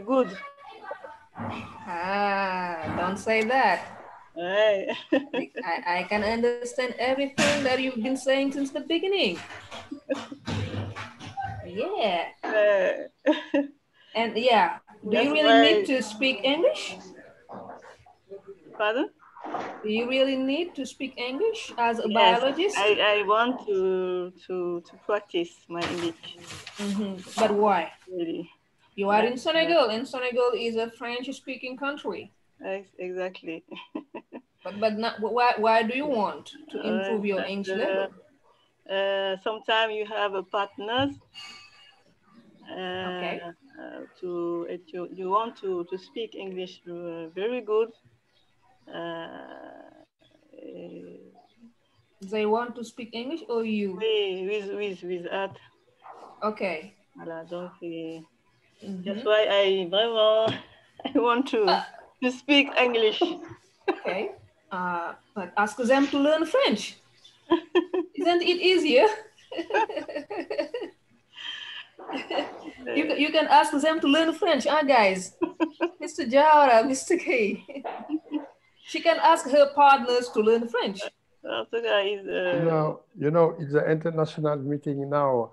good. Ah, don't say that. Right. I can understand everything that you've been saying since the beginning. Yeah. And yeah, do you That's really need why. to speak English? Pardon? Do you really need to speak English as a Yes, biologist? I want to practice my English. But why? Really. You are in Senegal, and Senegal is a French-speaking country. Exactly. But not, why do you want to improve your English level? Sometimes you have a partners. Okay. You want to speak English very good. Uh, They want to speak English or you? with art. Okay. Voilà, donc that's why I vraiment I want to speak English. Okay. But ask them to learn French. Isn't it easier? You can ask them to learn French, guys? Mr. Jara, Mr. K. She can ask her partners to learn French. You know, it's an international meeting now.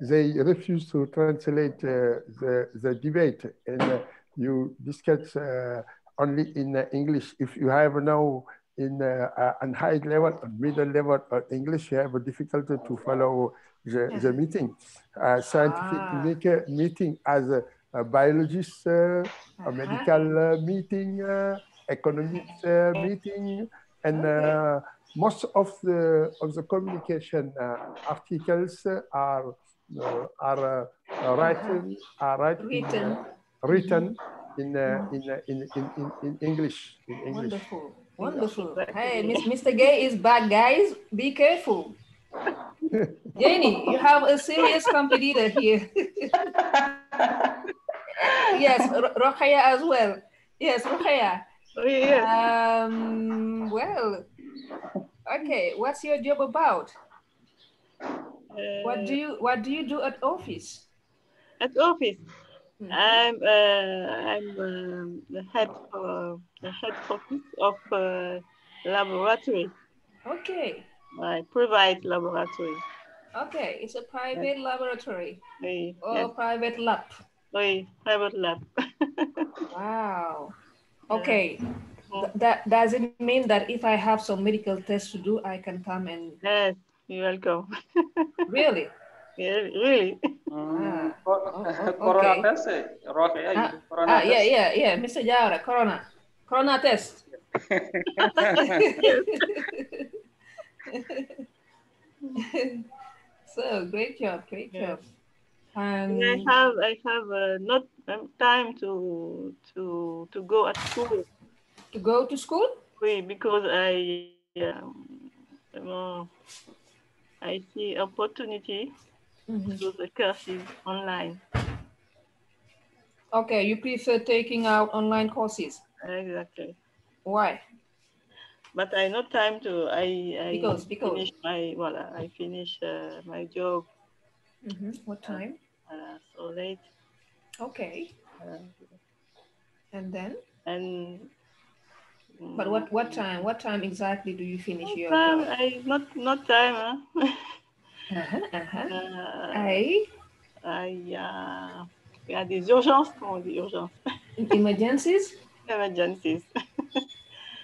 They refuse to translate the debate, and you discuss only in English. If you have now in on high level, or middle level of English, you have a difficulty to follow the meeting. Scientific meeting as a biologist, a medical meeting, economics meeting, and most of the communication articles are written in English. Wonderful, wonderful. Hey, Mr. Gay is back, guys. Be careful. Janie, you have a serious competitor here. Yes, Rokhaya as well. Yes, Rokhaya. Well, okay. What's your job about? What do you do at office? At office, I'm the head office of laboratory. Okay. My private laboratory. Okay, it's a private laboratory or yes. a private lab. Private lab. Wow. Okay. That does it mean that if I have some medical tests to do, I can come and? Yes, you're welcome. Really? Yeah, really. Corona test, corona test. Yeah, Mr. Jara, corona test. So great job. And I have not time to go at school. To go to school? Because I see opportunity to do the courses online. Okay, you prefer taking out online courses. Exactly. Why? But I not time to. Because finish my I finish my job. What time? So late. Okay. And then? And. But what time? What time exactly do you finish your time, job? Not time. Il y a des urgences, comment on dit urgences? Emergencies? Emergencies.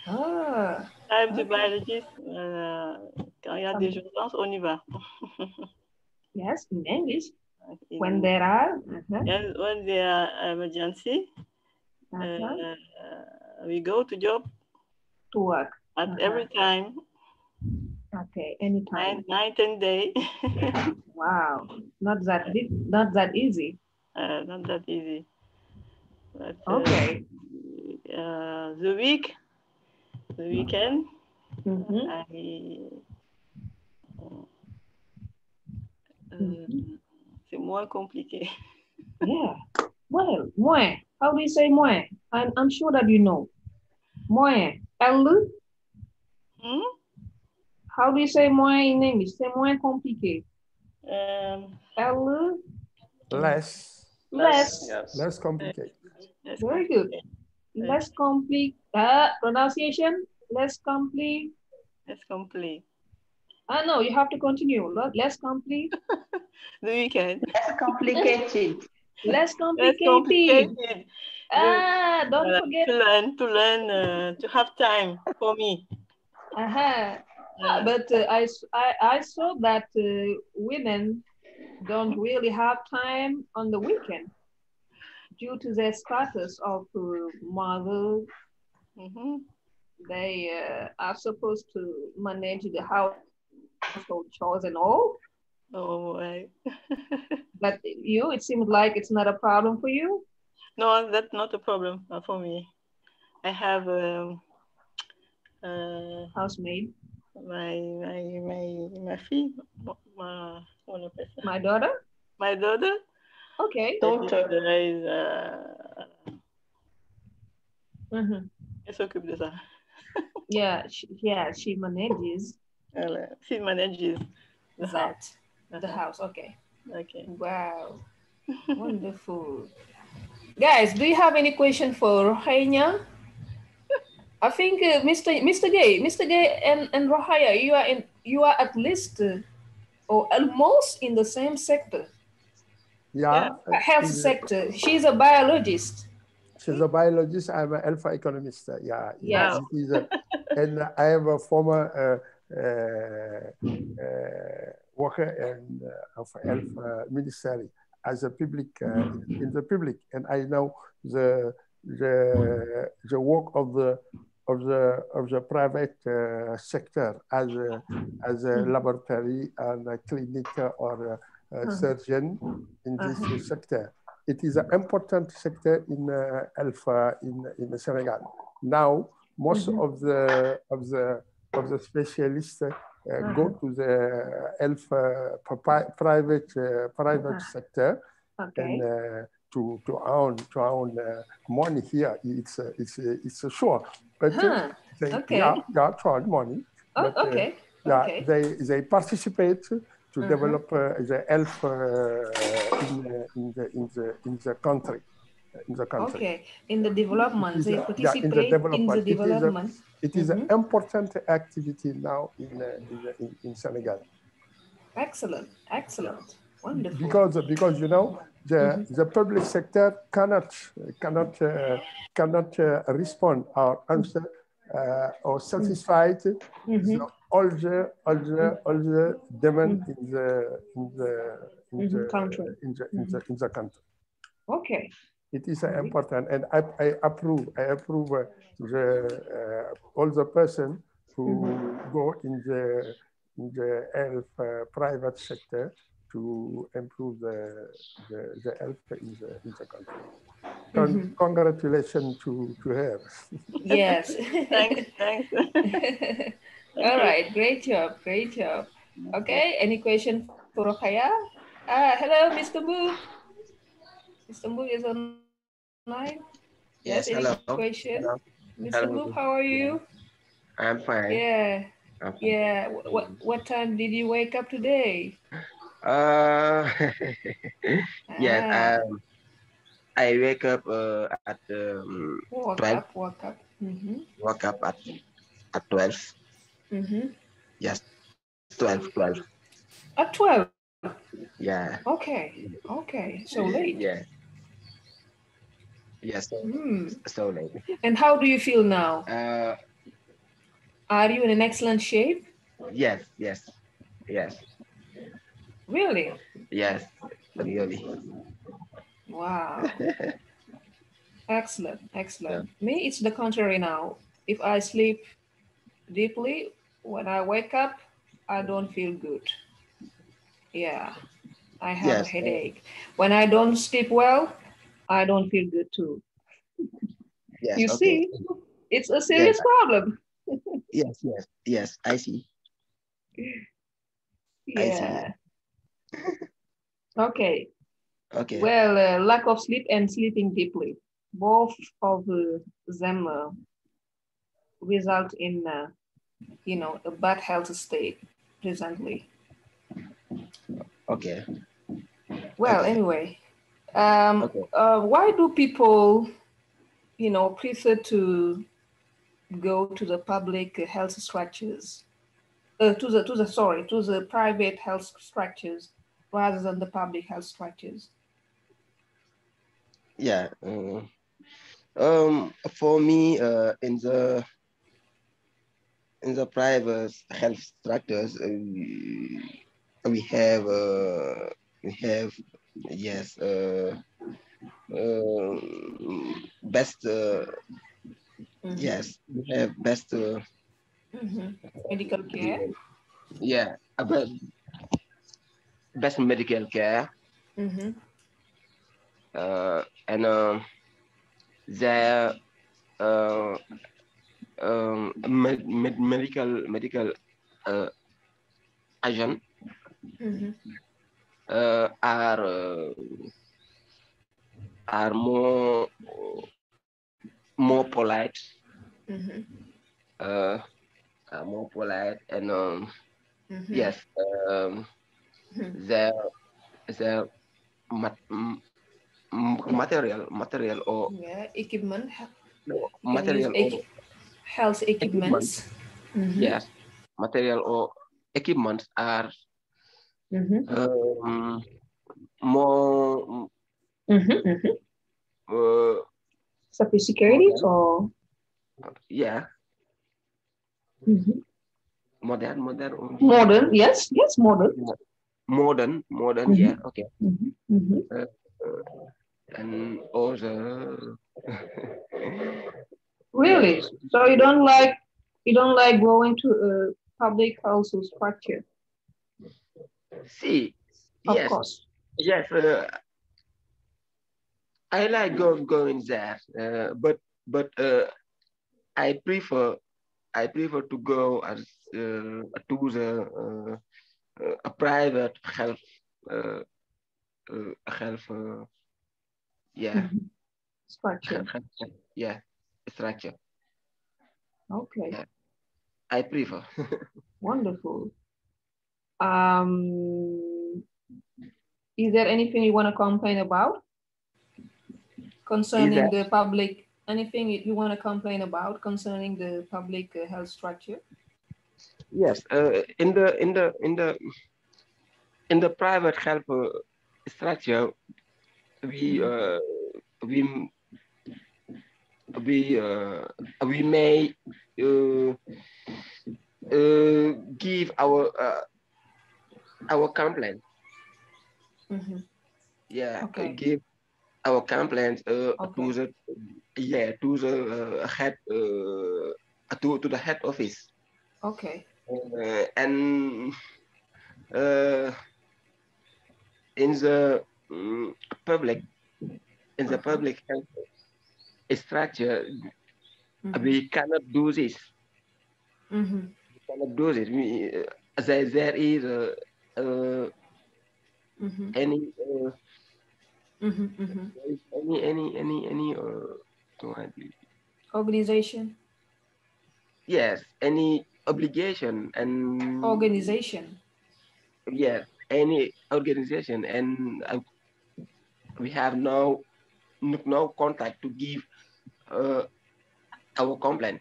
Time to biologist. Quand il y a des urgences, on y va. Yes, in English. When there are? When there are emergency, we go to job. To work. At every time. Okay, anytime. 9-10 days. Wow, not that easy. Not that easy. But, okay. The weekend, c'est moins compliqué. Yeah. Well, moins. How do you say moins? I'm sure that you know. Moins. L. How do you say moins in English? C'est moins compliqué. Less. Less complicated. Very good. Less complete. Pronunciation. Less complete. Less complete. No, you have to continue. Less complete. The weekend. Less complicated. Less complicated. Less complicated. Don't forget. To learn, to have time for me. But I saw that women don't really have time on the weekend due to their status of mother. They are supposed to manage the household chores and all. Oh, right. But you, it seems like it's not a problem for you. No, that's not a problem for me. I have housemaid. My fille, my daughter. My daughter. Okay. Daughter. Elle s'occupe de ça. Yeah, she manages. She manages the house. Okay. Okay. Wow. Wonderful. Guys, do you have any question for Rohaya? I think Mr. Gay and Rohaya, you are at least or almost in the same sector. Yeah. Health sector. She's a biologist. She's a biologist. I'm an alpha economist. Yeah. Yes. And I am a former worker of health ministry as a public in the public, and I know the work of the private sector as a laboratory and a clinic or a surgeon in this sector. It is an important sector in health in Senegal. Now, most of the specialists go to the health private sector, and to earn money here. It's sure, but to earn money. But they participate to develop the health in the country. Okay, in the development, they participate in the development. It is an important activity now in Senegal. Excellent. Wonderful. Because you know the public sector cannot respond or answer or satisfy all the demand in the country. Okay. It is important, and I approve all the person who go in the health private sector to improve the health in the country. Congratulations to her. Yes. Thanks. All right, great job. Okay, any question for Rokhaya? Hello, Mr. Mook. Mr. Mook is online. Yes, any hello. question? Hello. Mr. Mook, how are you? I'm fine. Yeah. Yeah. What time did you wake up today? Yes. I wake up at 12. Woke up. Woke up at 12. Yes, 12. At 12. Yeah. Okay. So late. Yeah. Yes. So late. And how do you feel now? Are you in an excellent shape? Yes. Really? Yes, really. Wow. Excellent. Me, it's the contrary now. If I sleep deeply, when I wake up, I don't feel good. Yeah, I have a headache. When I don't sleep well, I don't feel good too. Yes, you see, it's a serious problem. Yes, I see. Yeah. Okay. Okay. Well, lack of sleep and sleeping deeply, both of them result in, a bad health state presently. Okay. Well, anyway, Okay. Why do people, prefer to go to the public health structures, to the private health structures rather than the public health structures? Yeah. For me, in the private health structures, we have yes, best yes, we have best Medical care. yeah, about best medical care, and their uh, medical uh, agent are more polite, uh, are more polite, and yes, their their mat, material or Equipment. You can use material or health equipment. equipments. Yes, material or equipments are more Sophisticated or yeah, modern, modern? Yes, modern. modern, yeah, okay. Uh, and also Really? yes, So you don't like going to a public health structure? see, Of yes, course. yes, I like going there, but I prefer to go as to the a private health uh, health yeah Structure. yeah structure. Okay. Yeah, I prefer. Wonderful. Um, is there anything you want to complain about Is concerning that the public? Anything you want to complain about concerning the public health structure? yes? In the private health structure, we we we we may uh, give our complaint. Yeah, Okay. give our complaints Okay. to the head to the head office. Okay. And uh, in the public health structure, we cannot do this. We cannot do this. There is uh, any there is any Organization. yes, any obligation, and Organization. yes, any organization, and we have no contact to give uh, our complaint.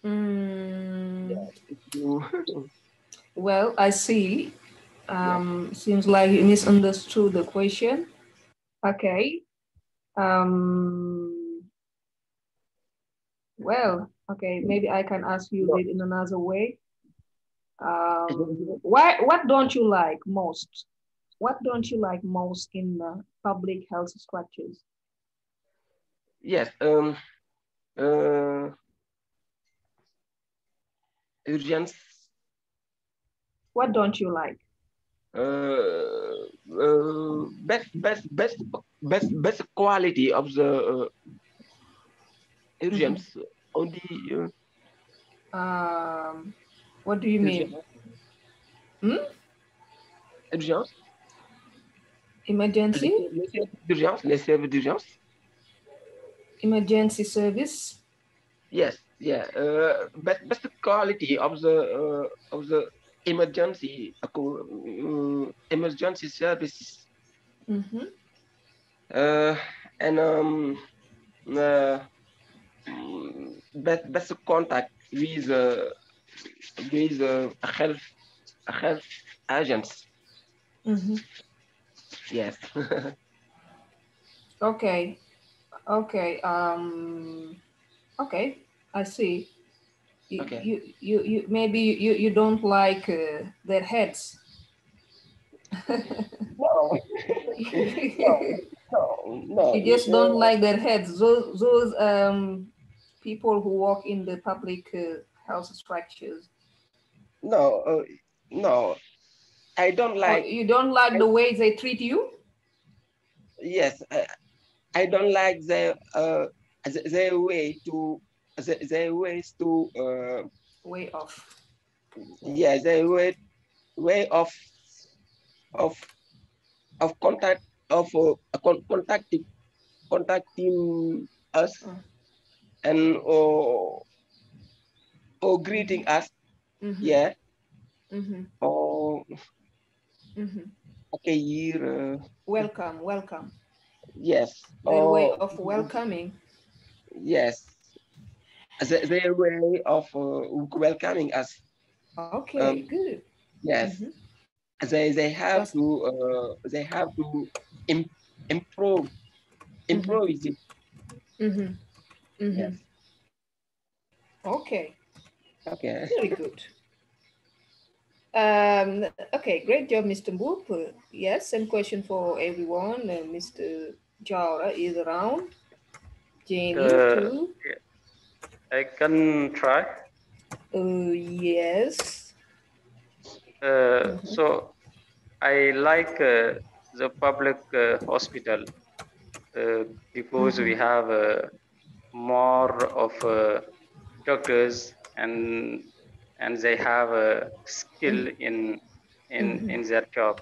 Yeah, if you Well, I see. yes. Seems like you misunderstood the question. Okay. Well, okay, maybe I can ask you No, this in another way. What don't you like most? What don't you like most in public health structures? yes. Urgence. What don't you like? Best quality of the urgence on the What do you mean? urgence. Hmm? Urgence. Emergency? Les services d'urgence. Emergency service? Yes, yeah. Best quality of the emergency emergency services. And best contact with health agents. Yes. Okay. Okay. Okay. I see. Okay. You maybe you don't like their heads. No. No. You just don't like their heads. Those people who work in the public health structures. No. No. I don't Or like. you don't like the way they treat you? Yes. I don't like their way to their ways to way of. yeah, their way of contact of contacting us and or greeting us. Yeah. Or okay, here. Welcome. Yes. Their way of welcoming. Yes. Their way of welcoming us. Okay, good. Yes. They have to improve it. Yes. Okay. Okay. Very good. Okay, great job, Mr. Boop. Yes, same question for everyone. Mr. Jara is around. Jenny, too. I can try. Yes. So I like the public hospital because we have more of doctors and they have a skill in their job.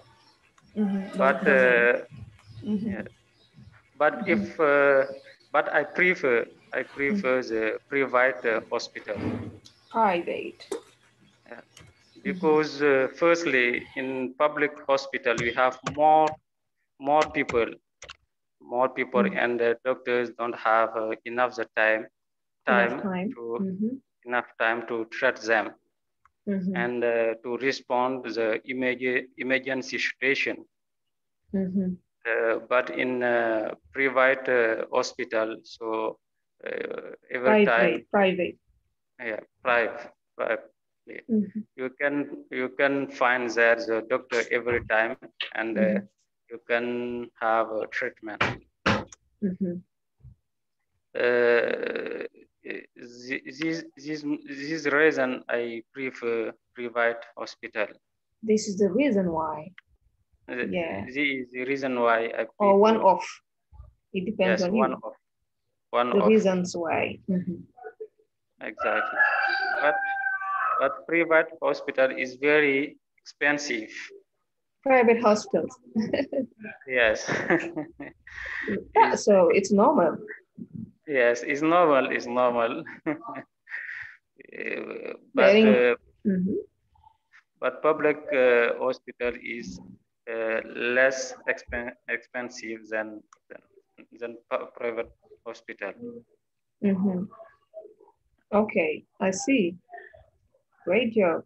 But if but I prefer the private hospital. Private. Because firstly, in public hospital we have more people, and the doctors don't have enough time to treat them and to respond to the emergency situation. But in private hospital, so every time private. Yeah, private. You can find there the doctor every time, and you can have a treatment. This reason I prefer private hospital. This is the reason why. Yeah. This is the reason why I prefer. Or one off. It depends on one you. off. One the off. reasons why. Exactly. But private hospital is very expensive. Private hospitals. Yes. So it's normal. Yes, it's normal. It's normal. But public hospital is less expensive than private hospital. Okay, I see. Great job.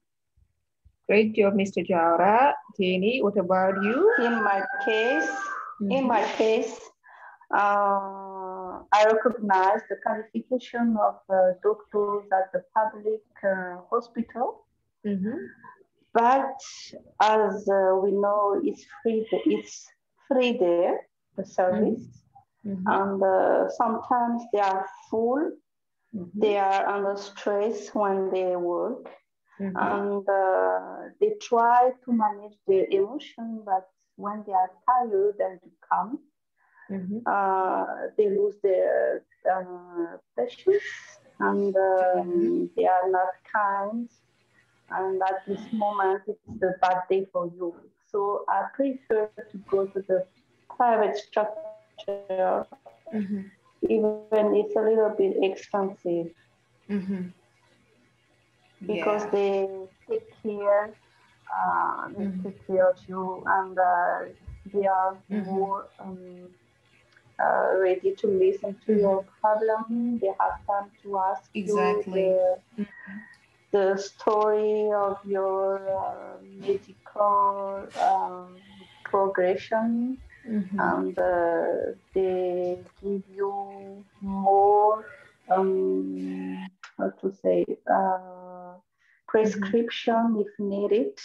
Great job, Mr. Jara. Jenny, what about you? In my case, I recognize the qualification of doctors at the public hospital. But as we know, it's free there, the service. And sometimes they are full. They are under stress when they work. And they try to manage their emotion, but when they are tired and calm, they lose their patience, and they are not kind. And at this moment, it's a bad day for you. So I prefer to go to the private structure, even it's a little bit expensive. Because they take care of you, and they are more ready to listen to your problem. They have time to ask you the story of your medical progression, and they give you more, how to say, prescription if needed.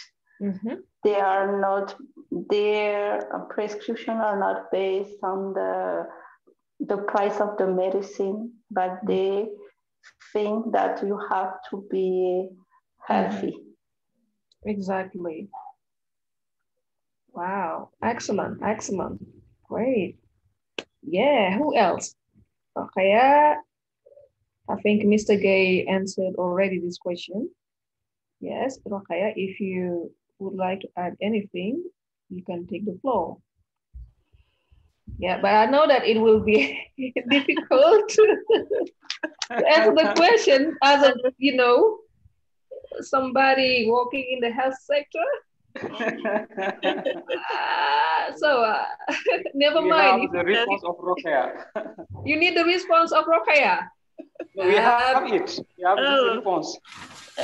They are not, their prescription are not based on the price of the medicine, but they think that you have to be healthy. Exactly. Wow, excellent, excellent, great. Yeah, who else? Okay, I think Mr. Gay answered already this question. Yes, Rokaya, if you would like to add anything, you can take the floor. Yeah, but I know that it will be difficult to answer the question as of, you know, somebody working in the health sector. Never mind. We have the response of Rokaya. You need the response of Rokaya. We have it. We have the response.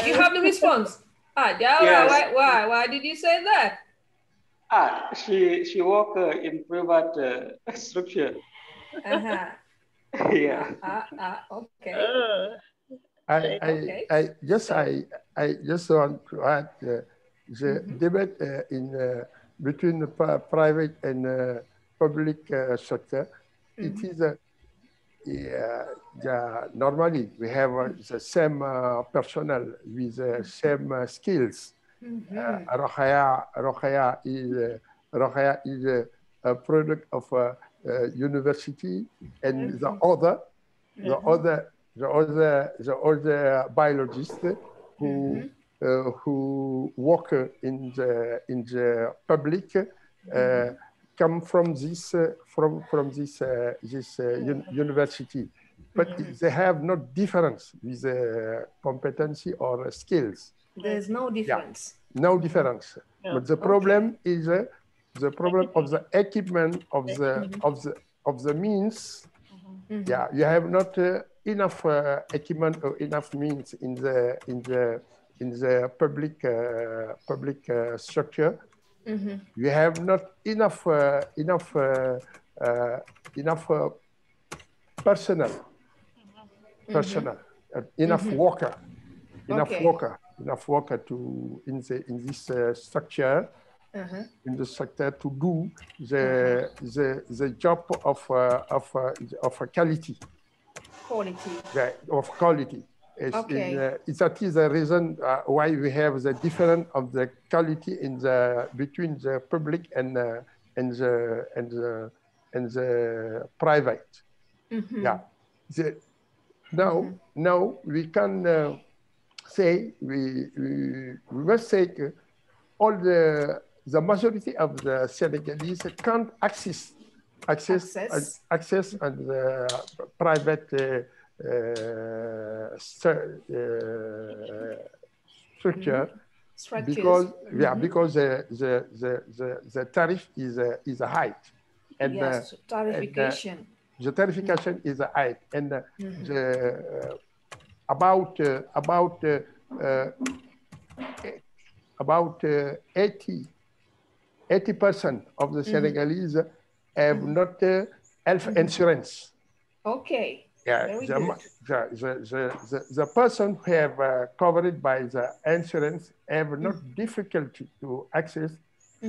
You have the response. Jara, Yes. why did you say that? She work in private structure. Yeah. Okay. I just want to add the debate between the private and public sector. It is normally we have the same personnel with the same skills. Rokhaya is a product of a university, and the other biologists who work in the public come from this university, but they have no difference with competency or skills. There's no difference. Yeah, no difference. Yeah. But the problem is the problem of the equipment of the means. Yeah, you have not enough equipment or enough means in the public structure. You have not enough personnel, enough worker to in this structure. In the sector to do the job of quality. Of quality. That is the reason why we have the difference of the quality in between the public and the private. Yeah. Now we can say we must say all the majority of the Senegalese can't access and the private structure because because the tariff is a high, and tarification. The tarification is a high, and about 80% of the Senegalese have not health insurance. Okay. Yeah, the person who have covered by the insurance have not difficulty to access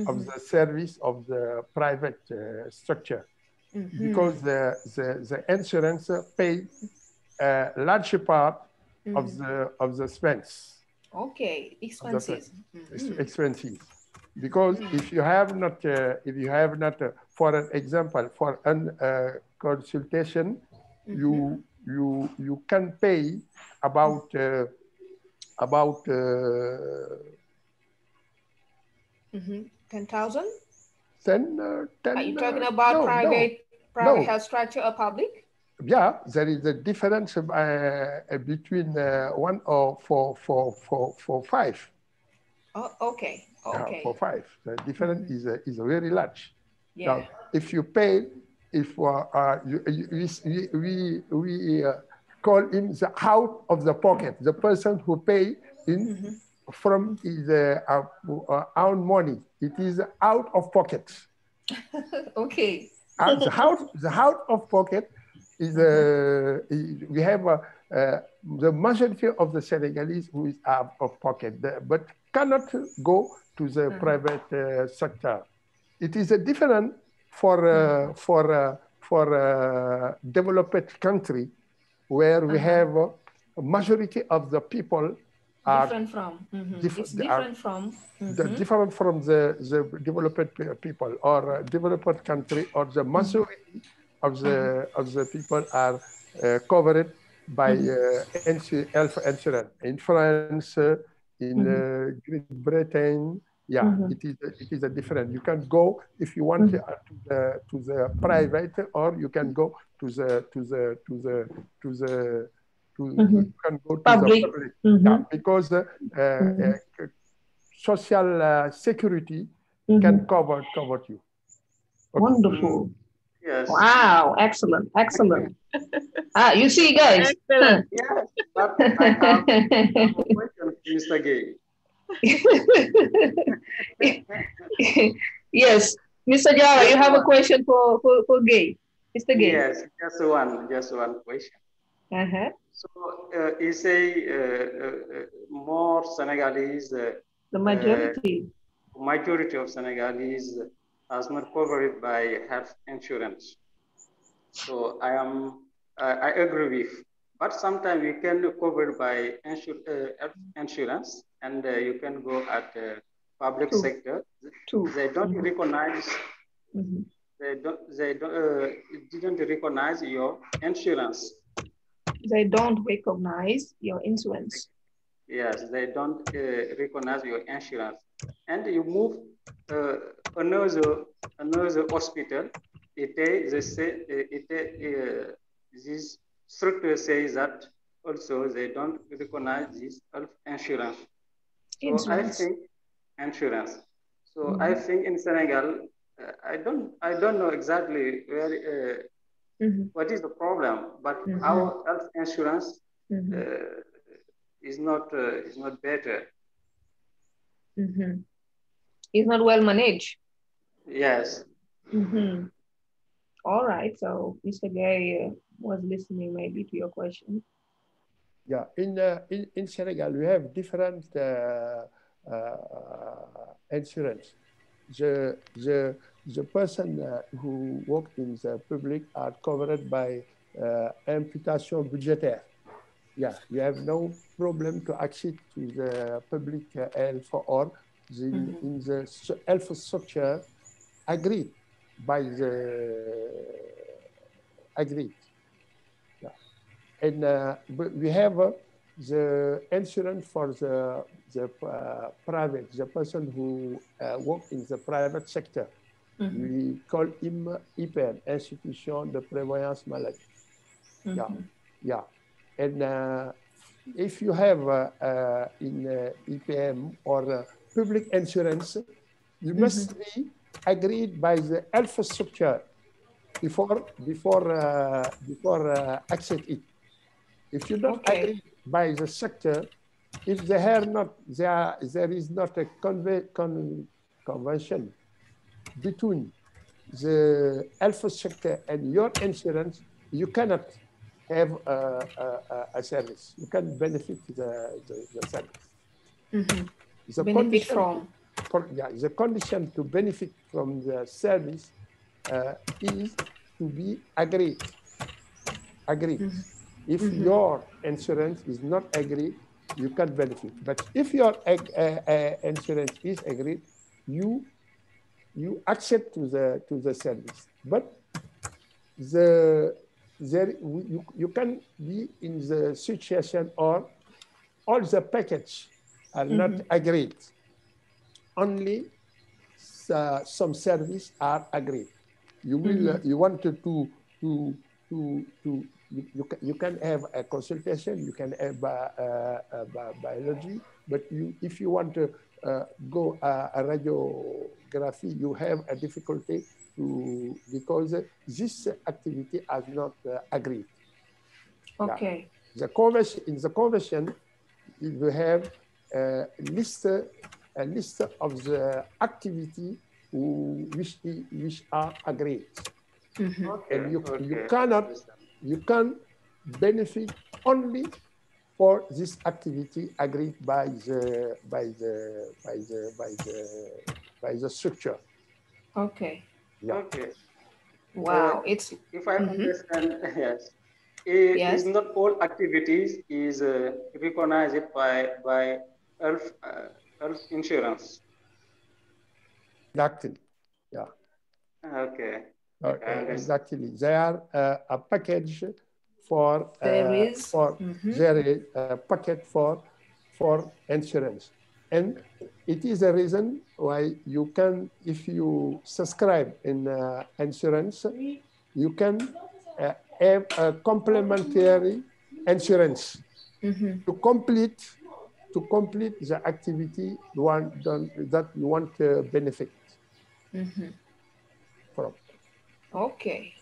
of the service of the private structure because the insurance pay a large part of the expense. Okay, expenses. Expenses. Because if you have not, for an example, for a consultation, you can pay about 10,000. Are you talking about private health structure or public? Yeah, there is a difference between 1 or 5. Oh, okay. Okay. For 5, the difference is very large. Yeah. Now, if you pay if we call him the out of the pocket, the person who pay in from his own money. It is out of pocket. Okay. The out of pocket is we have the majority of the Senegalese who is out of pocket, but cannot go to the private sector. It is a different for developed country where we have a majority of the people are different from. It's different from. Different from the developed people or developed country, or the majority of the people are covered by health insurance. In France, in Great Britain, yeah, it is a different. You can go if you want to the private, or you can go to the you can go to public. the public. Yeah, because social security can cover you. Okay. Wonderful. Yes. Wow, excellent, excellent. You see, guys. Excellent. Yes, but I have a question, Mr. Gay. Yes, Mr. Jara, you have a question for Gay. Mr. Gay. Yes, just one question. So you say more Senegalese. The majority. Majority of Senegalese are not covered by health insurance. So I agree with. But sometimes you can cover by health insurance, and you can go at the public sector. They don't recognize. They didn't recognize your insurance. They don't recognize your insurance. Yes, they don't recognize your insurance, and you move another hospital. This structure says that also they don't recognize this health insurance. So I think insurance. So I think in Senegal, I don't know exactly where what is the problem, but our health insurance is not better. It's not well managed. Yes. All right. So Mr. Gay was listening maybe to your question. Yeah, in Senegal we have different insurance. The person who work in the public are covered by imputation budgétaire. Yeah, you have no problem to access to the public health, or in the health structure agreed by the agreed. Yeah. And we have the insurance for the private, the person who work in the private sector. We call him IPM, Institution de Prévoyance Maladie. Yeah. And if you have in EPM or public insurance, you must be agreed by the health structure before accept it. If you don't agree by the sector, if there is not a convention between the health sector and your insurance, you cannot have a service. You can benefit the service. Benefit from? The condition to benefit from the service is to be agreed. If your insurance is not agreed, you can't benefit. But if your insurance is agreed, you accept to the service. But you can be in the situation or all the package are not agreed. Only some service are agreed. You will you wanted you can have a consultation, you can have biology, but if you want to go a radiography, you have a difficulty because this activity is not agreed. Okay. Yeah. In the convention, you have a list of the activity which are agreed. Okay. And Okay. you can benefit only for this activity agreed by the structure. Okay. Yeah. Okay. Wow. If I understand, yes, Yes. is not all activities is recognized by health health insurance. Exactly. Yeah. Okay. Exactly. They are a package for there is a packet for insurance, and it is a reason why you can, if you subscribe in insurance, you can have a complementary insurance to complete the activity that you want to benefit from. Okay.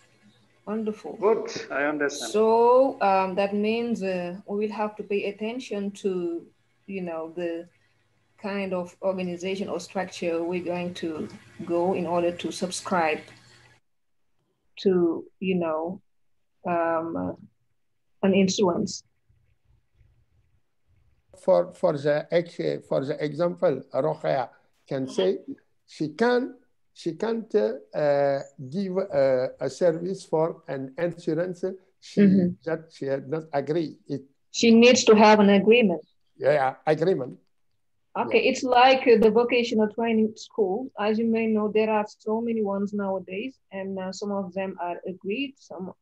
Wonderful. Good, I understand. So that means we will have to pay attention to, the kind of organization or structure we're going to go in order to subscribe to, an insurance. For the example, Rokhaya can say she can't give a service for an insurance that she had not agreed. She needs to have an agreement. Yeah, agreement. Okay, yeah. It's like the vocational training school. As you may know, there are so many ones nowadays, and some of them are agreed, some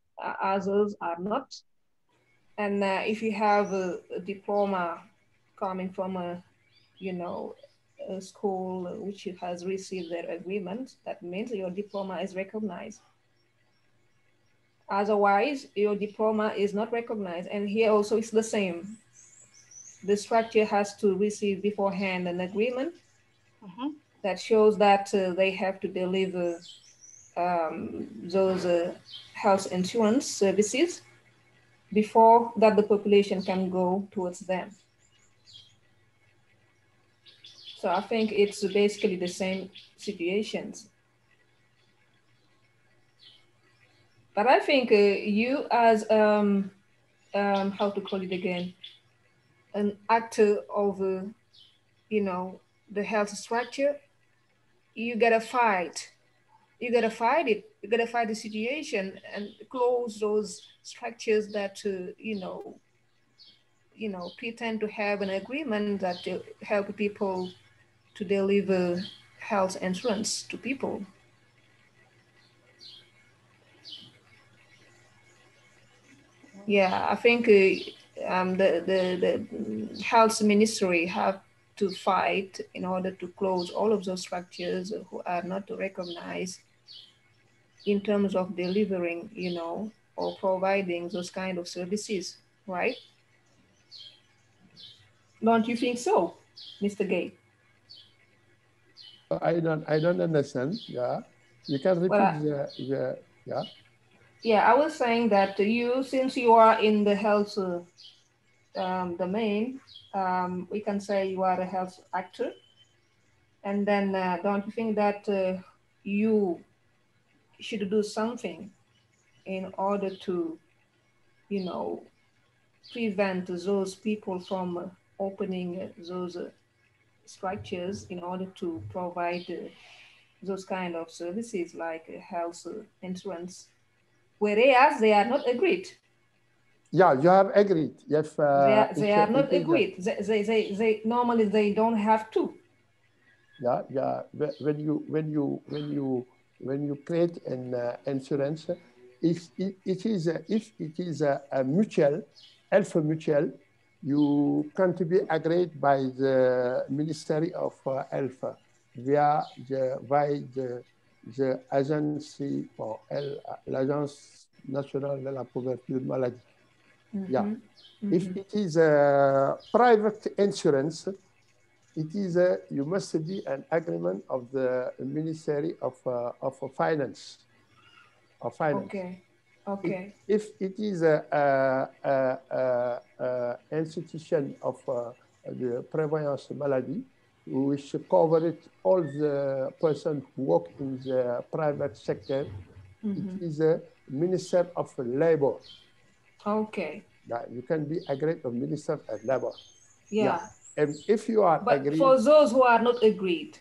others are not. And if you have a diploma coming from a school which has received their agreement, that means your diploma is recognized. Otherwise, your diploma is not recognized. And here also it's the same. The structure has to receive beforehand an agreement that shows that they have to deliver those health insurance services before that the population can go towards them. So I think it's basically the same situations. But I think you as, how to call it again, an actor of, the health structure, you gotta fight. You gotta fight it. You gotta fight the situation and close those structures that, pretend to have an agreement that help people to deliver health insurance to people. Yeah, I think the health ministry have to fight in order to close all of those structures who are not recognized in terms of delivering, or providing those kind of services, right? Don't you think so, Mr. Gay? I don't understand. Yeah, you can repeat yeah. Yeah, I was saying that you, since you are in the health domain, we can say you are a health actor. And then don't you think that you should do something in order to, prevent those people from opening those structures in order to provide those kind of services like health insurance, whereas they are not agreed. Yeah, you have agreed. If they are not agreed, they normally they don't have to. Yeah. When you create an insurance, if it is a mutual, health mutual, you can't be agreed by the Ministry of Health via the agency or l'Agence nationale de la couverture maladie. Yeah. If it is a private insurance, it is you must be an agreement of the Ministry of Finance. Okay. Okay. If it is a institution of the prevalence maladie, we should cover it all the person who work in the private sector. It is a Minister of Labor. Okay. Yeah, you can be agreed of Minister of Labor. Yeah. And if you are agreed, for those who are not agreed,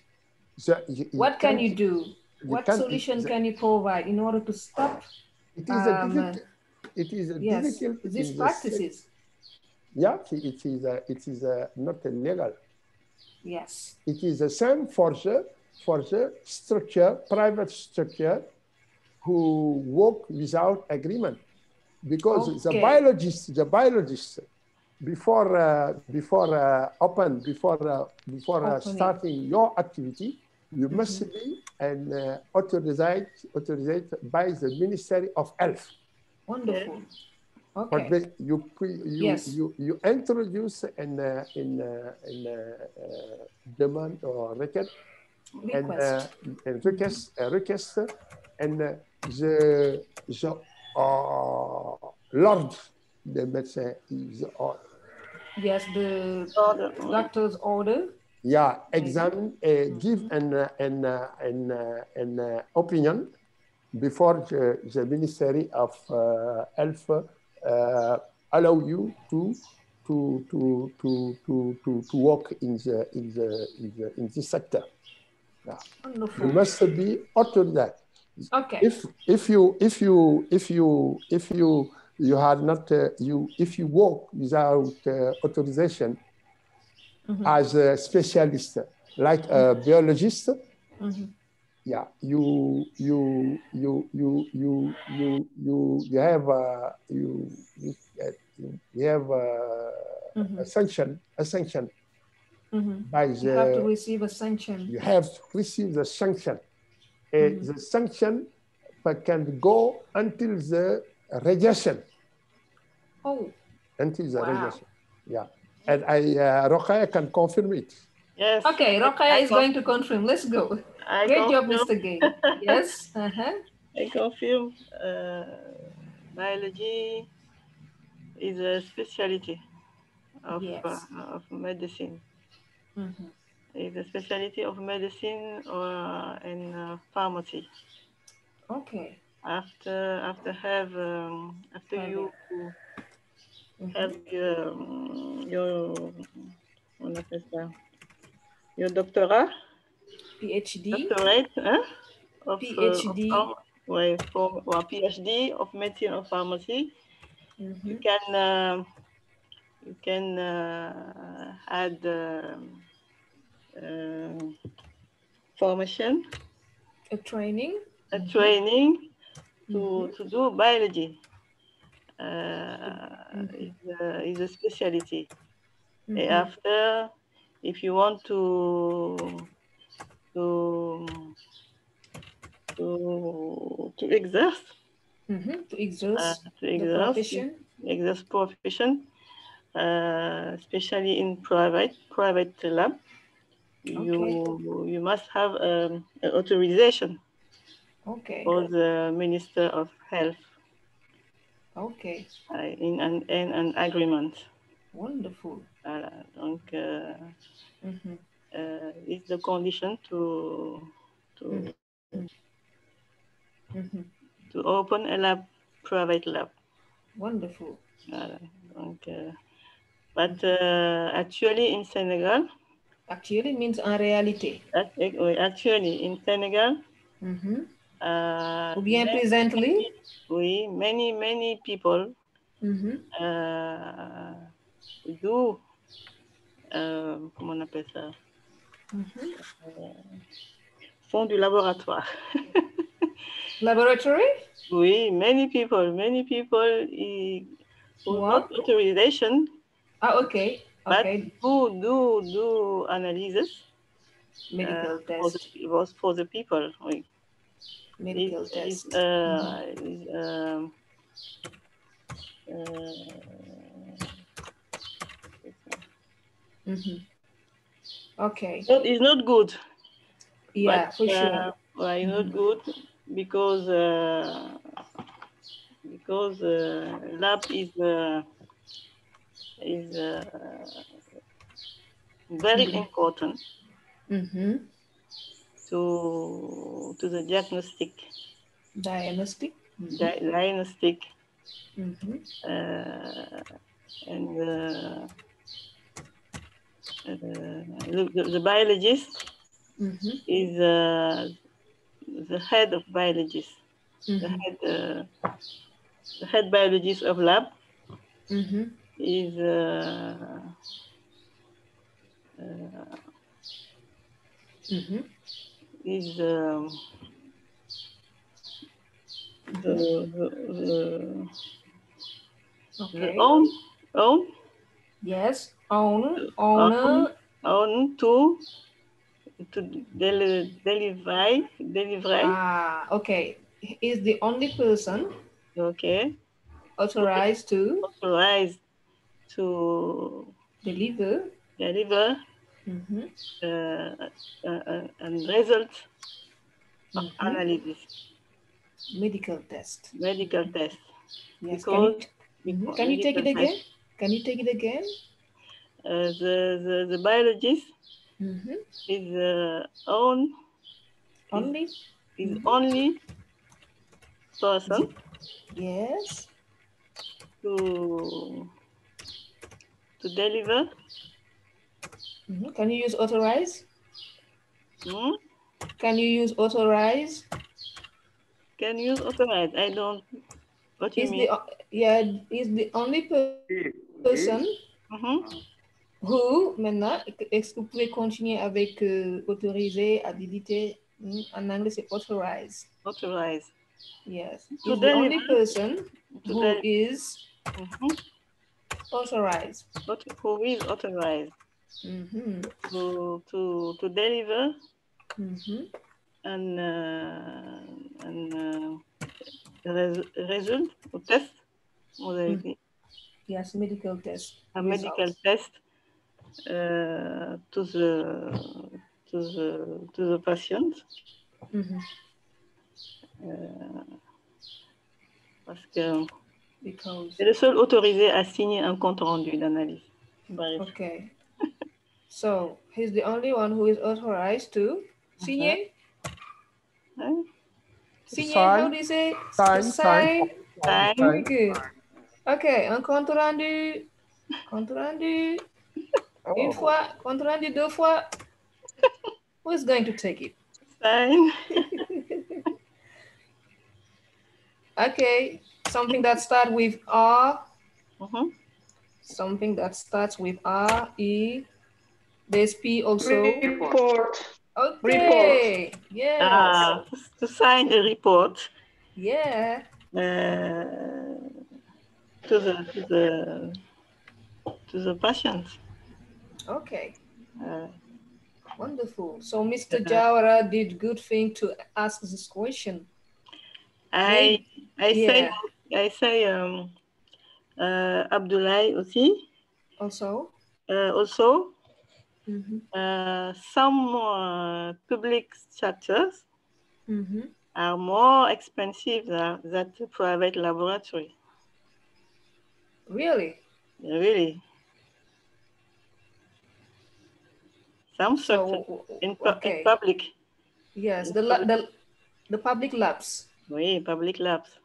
so what can you do? What solution can you provide in order to stop? It is a difficult. It is a yes, difficult. these practices. Yeah, it is not illegal. Yes. It is the same for the structure, private structure, who work without agreement, because the biologists, before starting your activity, you must be authorized by the Ministry of Health. Wonderful. Okay. But you introduce in demand or request request and the Lord the médecin is yes, the doctor's order. Yeah, examine, give an opinion before the Ministry of Health allow you to work in this sector. Yeah. Wonderful. You must be authorized. Okay. If you had not if you work without authorization as a specialist, like a biologist, yeah, you have a sanction by the. You have to receive a sanction. You have to receive the sanction. The sanction can go until the rejection. Oh. Until the rejection. Yeah. And Rokhaya can confirm it. Yes. Okay, Rokhaya is going to confirm. Let's go. Great job, Mr. Gay. Yes. I confirm biology is a specialty of medicine. It's a specialty of medicine or in pharmacy. Okay. After you have your doctorate, PhD, doctorate, of PhD, PhD of medicine or pharmacy. You can add formation, a training to do biology. Is a specialty. After, if you want to exerce, exerce profession, especially in private lab, you must have an authorization for the Minister of Health. Okay. In an agreement. Wonderful. Donc, it's the condition to open a lab, private lab. Wonderful. Donc, but actually in Senegal. Actually means en réalité. Actually in Senegal. Ou bien presently. Oui, many people do, comment on appelle ça? Font du laboratoire. Laboratory? Oui, many people who not authorization. Okay. But do analysis. Medical test. Was for the people. Oui. Medical test. Okay. But it's not good. Yeah, but, for sure. Well, it's not good because lab is very important to the diagnostic. Diagnostic. Diagnostic. And the biologist is the head of biologist, the head biologist of lab is the own yes, owner to deliver. Ah, okay. Is the only person authorized to deliver and result of analysis. Medical test. Yes. Because can you take it again? Can you take it again? The biologist is only person. Yes. To deliver. Can you use authorize? Can you use authorize? Can you use authorize? I don't. What you mean? Is the only person who, maintenant, est-ce que vous pouvez continuer avec autoriser, habiliter? En anglais, c'est authorize. Authorize. Yes. Is the only person who is authorized. Who is authorized to deliver and result or test. Yes, medical test. A medical test to the patient. Parce que c'est le seul autorisé à signer un compte rendu d'analyse. Okay. So he's the only one who is authorized to signer. Signer, how do you say? Sign. Very good. Okay, un compte rendu. Compte rendu. Une fois, compte rendu deux fois. Who is going to take it? Sign. Okay, something that starts with R. Something that starts with R, E. There's P also. Report. Okay. Report. Yes. To sign a report. Yeah. To the patient. Okay. Wonderful. So Mr. Jawara did good thing to ask this question. I say Abdoulaye aussi. Also. Some public structures are more expensive than the private laboratory. Really? Really. Some structures in public. Yes, the public labs. Oui, public labs.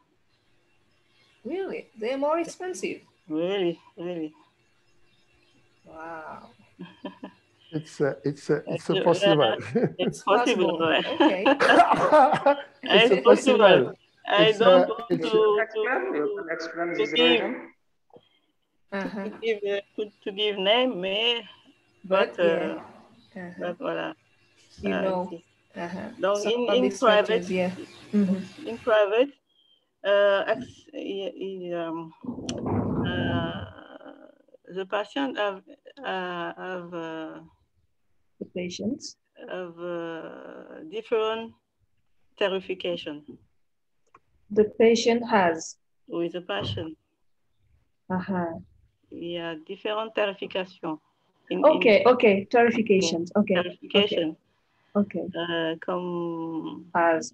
Really? They're more expensive? Really. Wow. It's possible. It's possible. Okay. It's possible. I don't want to give name, but voilà. You know. Donc in private, in private, the patient have the patients have different terrification. The patient has. With the patient. Il y a différentes tarifications. Okay, clarifications. Okay. Clarification. Okay. As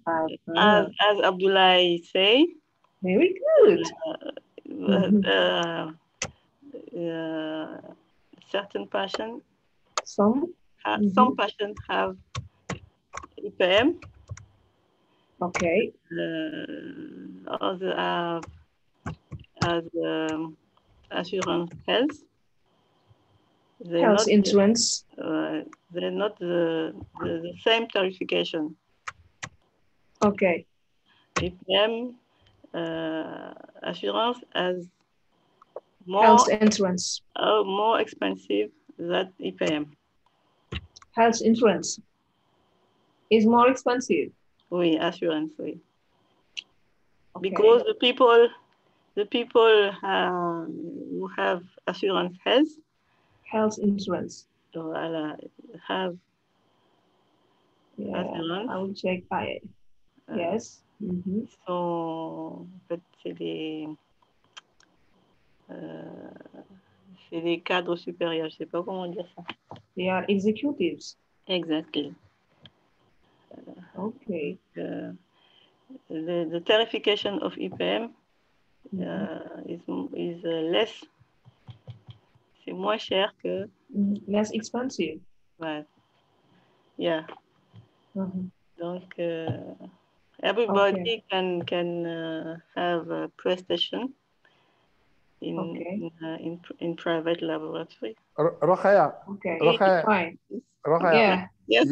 Abdullah say. Very good. Certain patients. Some patients have IPM. Okay. Others have as assurance health. Health insurance. They're not the same tarification. Okay. IPM assurance as more health insurance. More expensive than IPM. Health insurance is more expensive. Oui, assurance, oui. Okay. Because the people who have assurance health insurance have assurance. I will check by it. Yes. So, en fait, c'est des cadres supérieurs. Je sais pas comment dire ça. They are executives. Exactly. Okay. The tarification of IPM is less. C'est moins cher que. Less expensive. Right. Yeah. Donc, everybody can have a prestation in private laboratory. Rokhaya. Okay. Rokhaya. Yeah. Yes,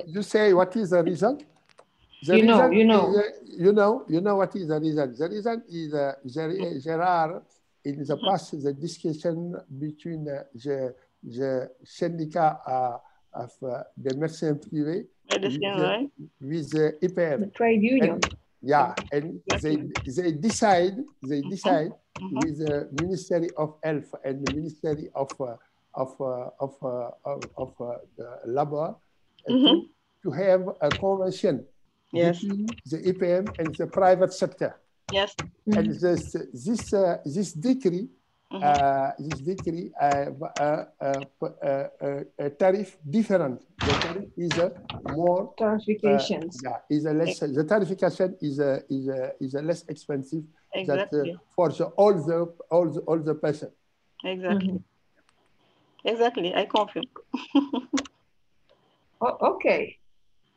you say what is the reason? You know. You know what is the reason. The reason is there are in the past the discussion between the syndicat of the médecins privés with the IPM. The trade union. And they decide with the Ministry of Health and the Ministry of Labor to have a convention between the IPM and the private sector. Yes. And this decree, a tariff different. The tariff is more tarifications. Is a less. The tarification is a less expensive. Exactly. That for all the patients. Exactly. Exactly. I confirm. Okay.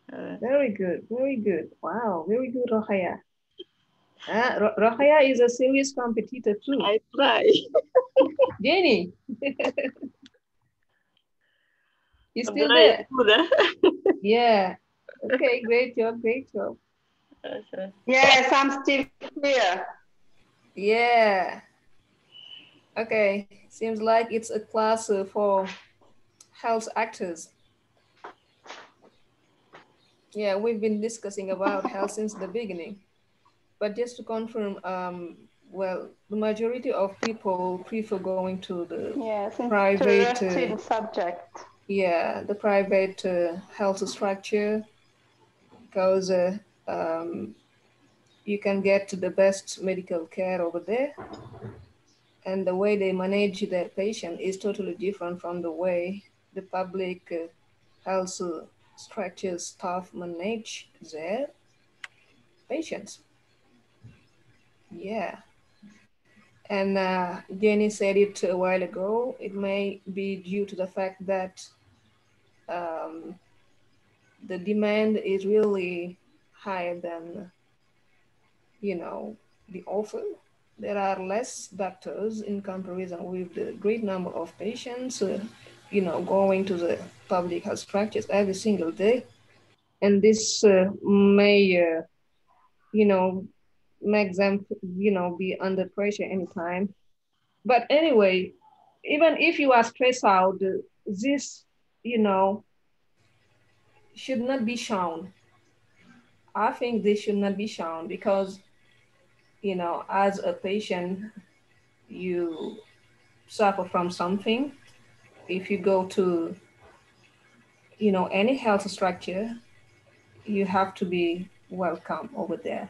Very good. Very good. Wow. Very good, Rokhaya. Rokhaya is a serious competitor too. I try. Jenny. You still there? Yeah. Okay, great job, great job. Yes, I'm still here. Yeah. Okay, seems like it's a class for health actors. Yeah, we've been discussing about health since the beginning. But just to confirm, well, the majority of people prefer going to the private subject. Yeah, the private health structure because you can get the best medical care over there, and the way they manage their patient is totally different from the way the public health structure staff manage their patients. Yeah. And Jenny said it a while ago, it may be due to the fact that the demand is really higher than, the offer. There are less doctors in comparison with the great number of patients, going to the public health structures every single day. And this may, make them, be under pressure anytime. But anyway, even if you are stressed out, this, should not be shown. I think this should not be shown because, as a patient, you suffer from something. If you go to, any health structure, you have to be welcome over there.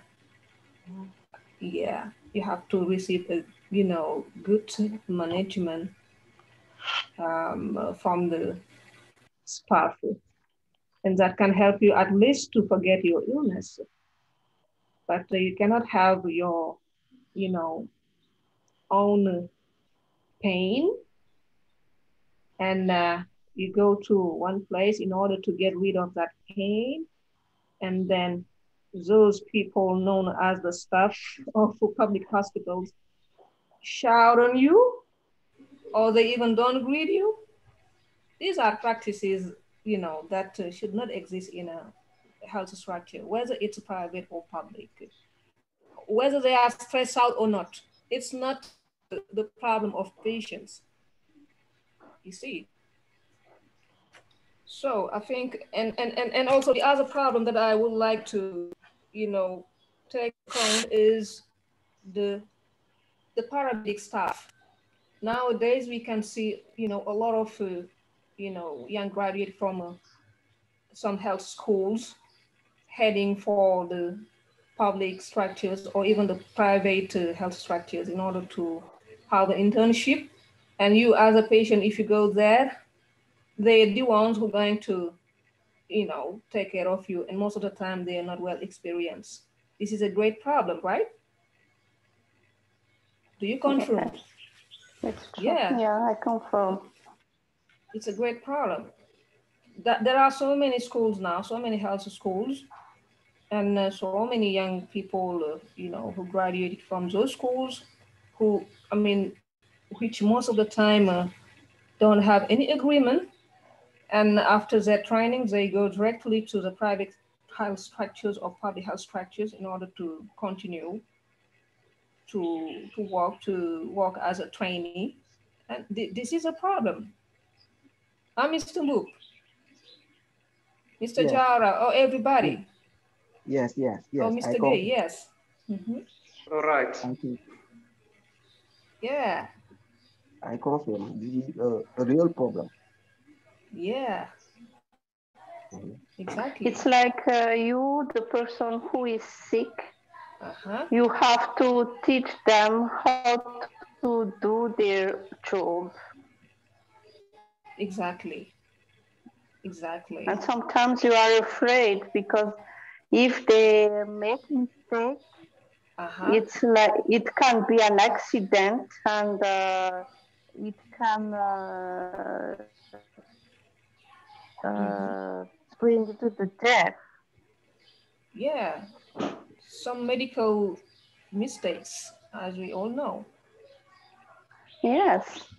Yeah, you have to receive a, good management from the staff, and that can help you at least to forget your illness. But you cannot have your, own pain, and you go to one place in order to get rid of that pain, and then those people known as the staff of public hospitals shout on you, or they even don't greet you. These are practices, that should not exist in a health structure, whether it's private or public. Whether they are stressed out or not, it's not the problem of patients. You see. So I think, and also the other problem that I would like to, take account is the paramedic staff. Nowadays, we can see, a lot of, young graduates from some health schools heading for the public structures or even the private health structures in order to have an internship. And you as a patient, if you go there, they're the ones who are going to, take care of you. And most of the time they are not well experienced. This is a great problem, right? Do you confirm? Yeah. Yeah, I confirm. It's a great problem. There are so many schools now, so many health schools, and so many young people, who graduated from those schools, who, which most of the time don't have any agreement. And after their training, they go directly to the private health structures or public health structures in order to continue to work as a trainee. And this is a problem. Mr. Mook, Mr. Yes. Jara, or everybody. Yes. Oh, Mr. Gay, yes. All right. Yeah. I confirm this is a real problem. Yeah. Exactly. It's like you, the person who is sick, you have to teach them how to do their job. Exactly. And sometimes you are afraid because if they make mistake, it's like it can be an accident, and it can bring to the death. Yeah, some medical mistakes, as we all know. Yes.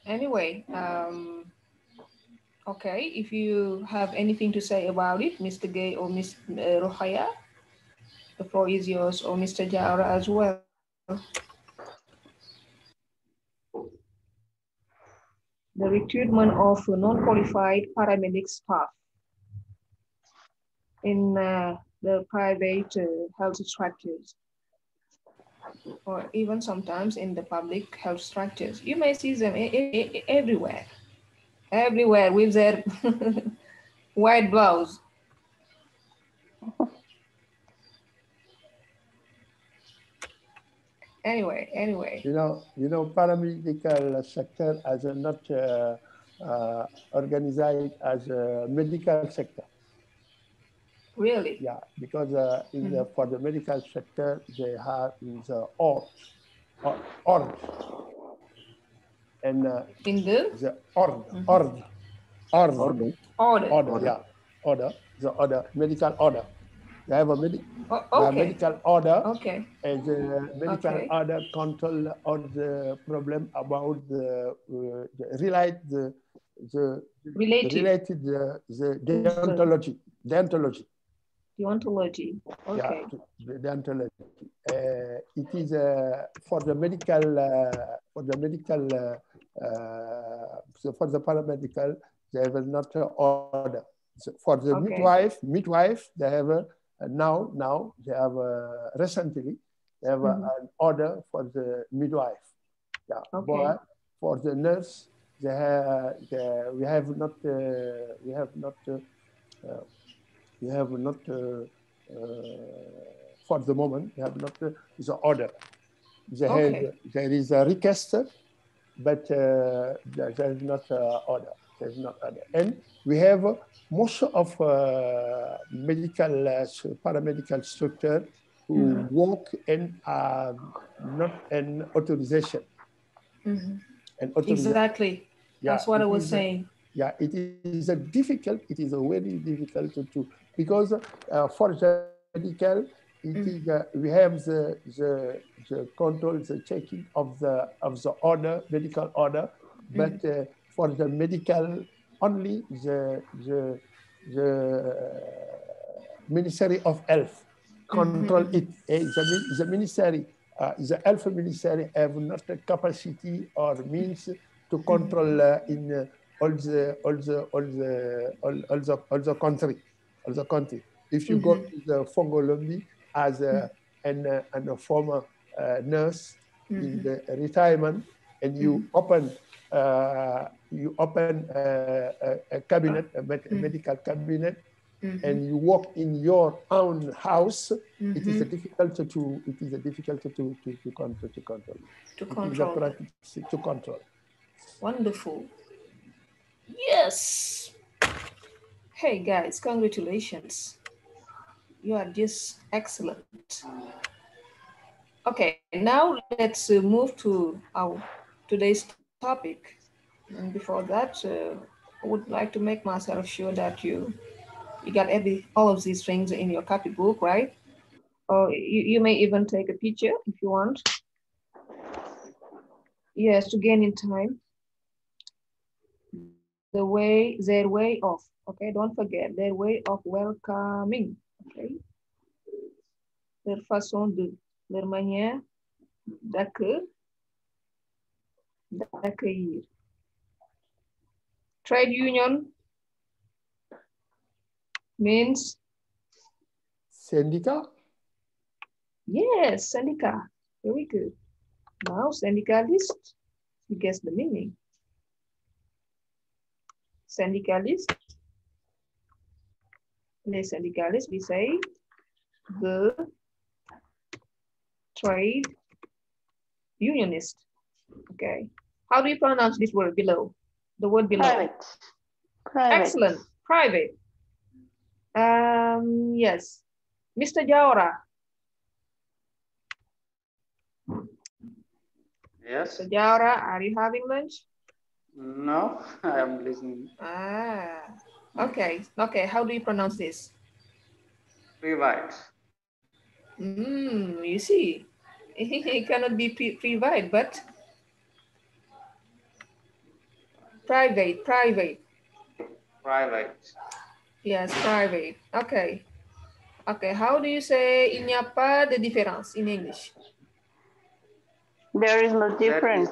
Anyway, okay, if you have anything to say about it, Mr. Gay or Ms. Rohaya, the floor is yours, or Mr. Jara as well. The recruitment of non-qualified paramedic staff in the private health structures, or even sometimes in the public health structures. You may see them everywhere with their white blouse. Anyway. You know, paramedical sector as a not organized as a medical sector. Really? Yeah, because for the medical sector, they have the org. And in the order, the order, medical order. They have a medical order, and the medical order control all the problem about the related deontology. Deontology. Okay. Yeah, deontology. It is for the medical, so for the paramedical, they will not order. So for the midwife, they have now they have recently they have an order for the midwife. Yeah, but for the nurse, we have not for the moment, we have not the order. There is a request but there is not order. There is not order. And we have most of medical, paramedical structure who work and not an authorization. And authorization. Exactly. Yeah, that's what I was saying. Yeah, it is a difficult. It is a very difficult to because for the medical, it is we have the control, the checking of the order, medical order, but for the medical only the Ministry of Health control it. The Ministry, the Health Ministry have not the capacity or means to control in all the country. If you go to the Fongolombi as a former nurse in the retirement, and you open a cabinet, a medical cabinet, and you work in your own house, it is difficult to control. To control. Wonderful. Yes. Hey guys, congratulations. You are just excellent. Okay, now let's move to our today's topic. And before that, I would like to make myself sure that you got all of these things in your copybook, right? Or you may even take a picture if you want. Yes, to gain in time. Their way of, okay, don't forget, their way of welcoming, okay? Leur façon de, leur manière d'accueillir. Trade union means? Syndicat? Yes, syndicat. Very good. Now, syndicalist, you guess the meaning. Syndicalist. Les syndicalistes, we say the trade unionist. Okay. How do you pronounce this word below? The word below. Private. Excellent. Private. Yes. Mr. Jaura. Yes. Mr. Jaura, are you having lunch? No, I am listening. Okay. Okay. How do you pronounce this? Private. You see, it cannot be private, but private. Private. Yes, private. Okay. Okay. How do you say il n'y a pas de différence in English? There is no difference.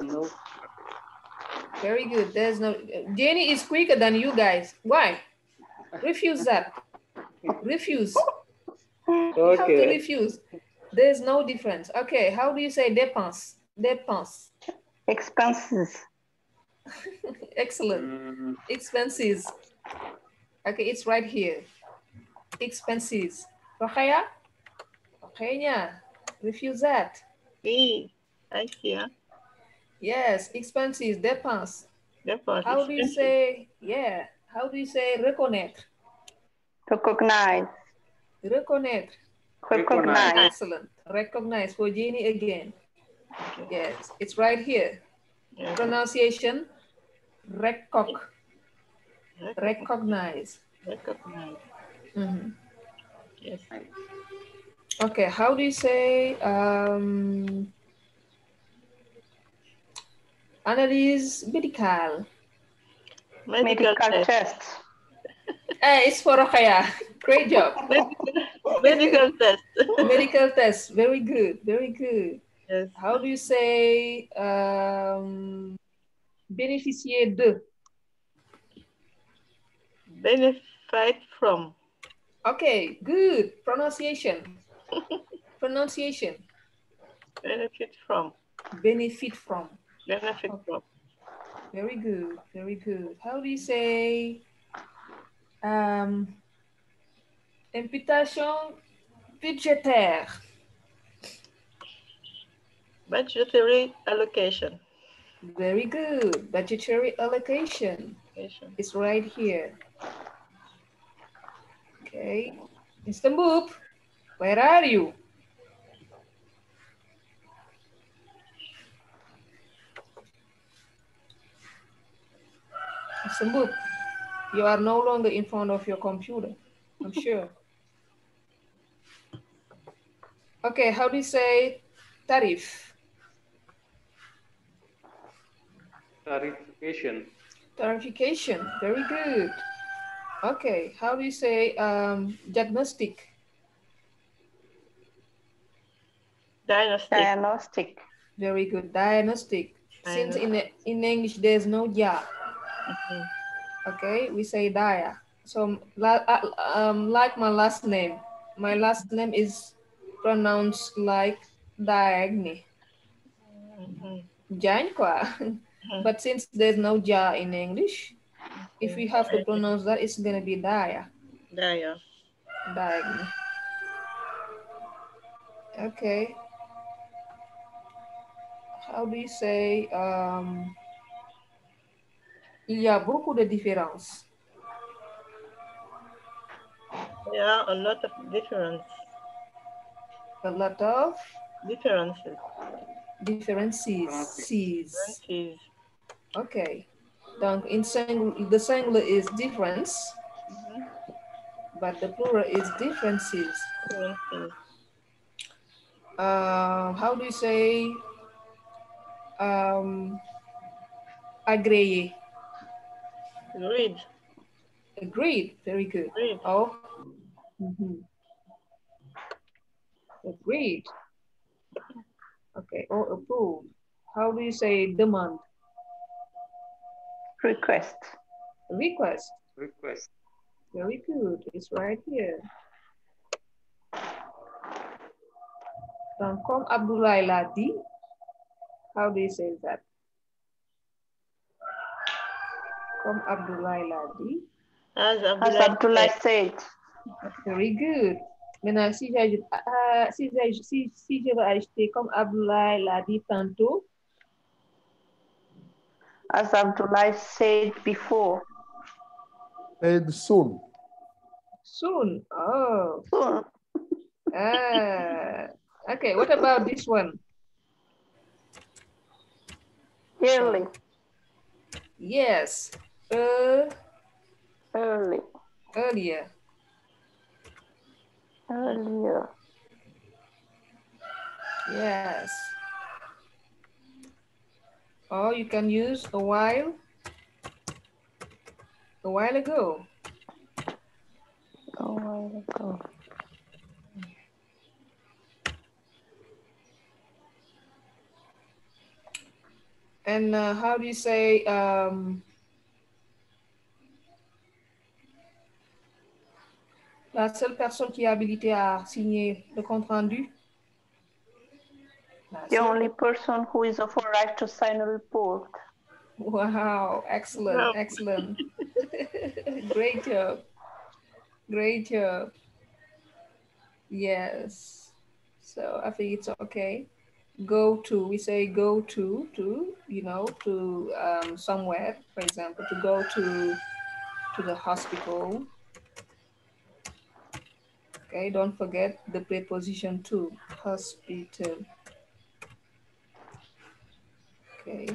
Very good. There's no. Jenny is quicker than you guys. Why? Refuse that. Refuse. Okay. You have to refuse. There's no difference. Okay. How do you say dépense? Dépense. Expenses. Excellent. Expenses. Okay, it's right here. Expenses. Rokhaya? Rokhaya, refuse that. Oui, I hear. Yes, expenses, dépenses. How do you say, how do you say reconnaître? Recognize. Reconnaître. Recognize. Excellent. Recognize for Jenny again. Yes, it's right here. Pronunciation, recognize. Recognize. Yes. Okay, how do you say analyse médicale? Medical test. It's for Rokhaya. Great job. Medical test. Medical test. Very good. Very good. Yes. How do you say bénéficier de? Benefit from. Okay, good. Pronunciation. Pronunciation. Benefit from. Benefit from. Benefit from. Very good. Very good. How do you say imputation budgétaire? Budgetary allocation. Very good. Budgetary allocation. It's right here. Okay. Mr. Boop, where are you? Mr. Boop, you are no longer in front of your computer, I'm sure. Okay, how do you say tariff? Tarification. Tarification, very good. Okay, how do you say diagnostic? Diagnostic. Very good, diagnostic. Since in English there's no ja. Okay, we say dia. So like my last name is pronounced like DIAGNE. Jan quoi. But since there's no ja in English, if we have to pronounce that, it's gonna be dia. DIAGNE. Okay. How do you say il y a beaucoup de différences. Yeah, a lot of difference. A lot of differences. Differences. Okay. Donc, the singular is difference, but the plural is differences. How do you say agreed? Agreed. Very good. Agreed. Oh. Agreed. Okay. Or approved. How do you say demand? Request. Request. Request. Very good. It's right here. Donc, comme Abdoulaye l'a dit, how do you say that? Comme Abdoulaye l'a dit. As Abdoulaye said. Very good. Maintenant, si je veux ajouter comme Abdoulaye l'a dit tantôt. As Abdoulaye said before. Said soon. Soon. Oh. Soon. Okay, what about this one? Early. Yes. Early. Earlier. Earlier. Yes. Or you can use a while ago. A while ago. And how do you say la seule personne qui est habilitée à signer le compte rendu? The only person who is authorized to sign a report. Wow, excellent, excellent. Great job. Great job. Yes. So I think it's okay. Go to, we say go to somewhere, for example, to go to the hospital. Okay, don't forget the preposition to, hospital. Okay.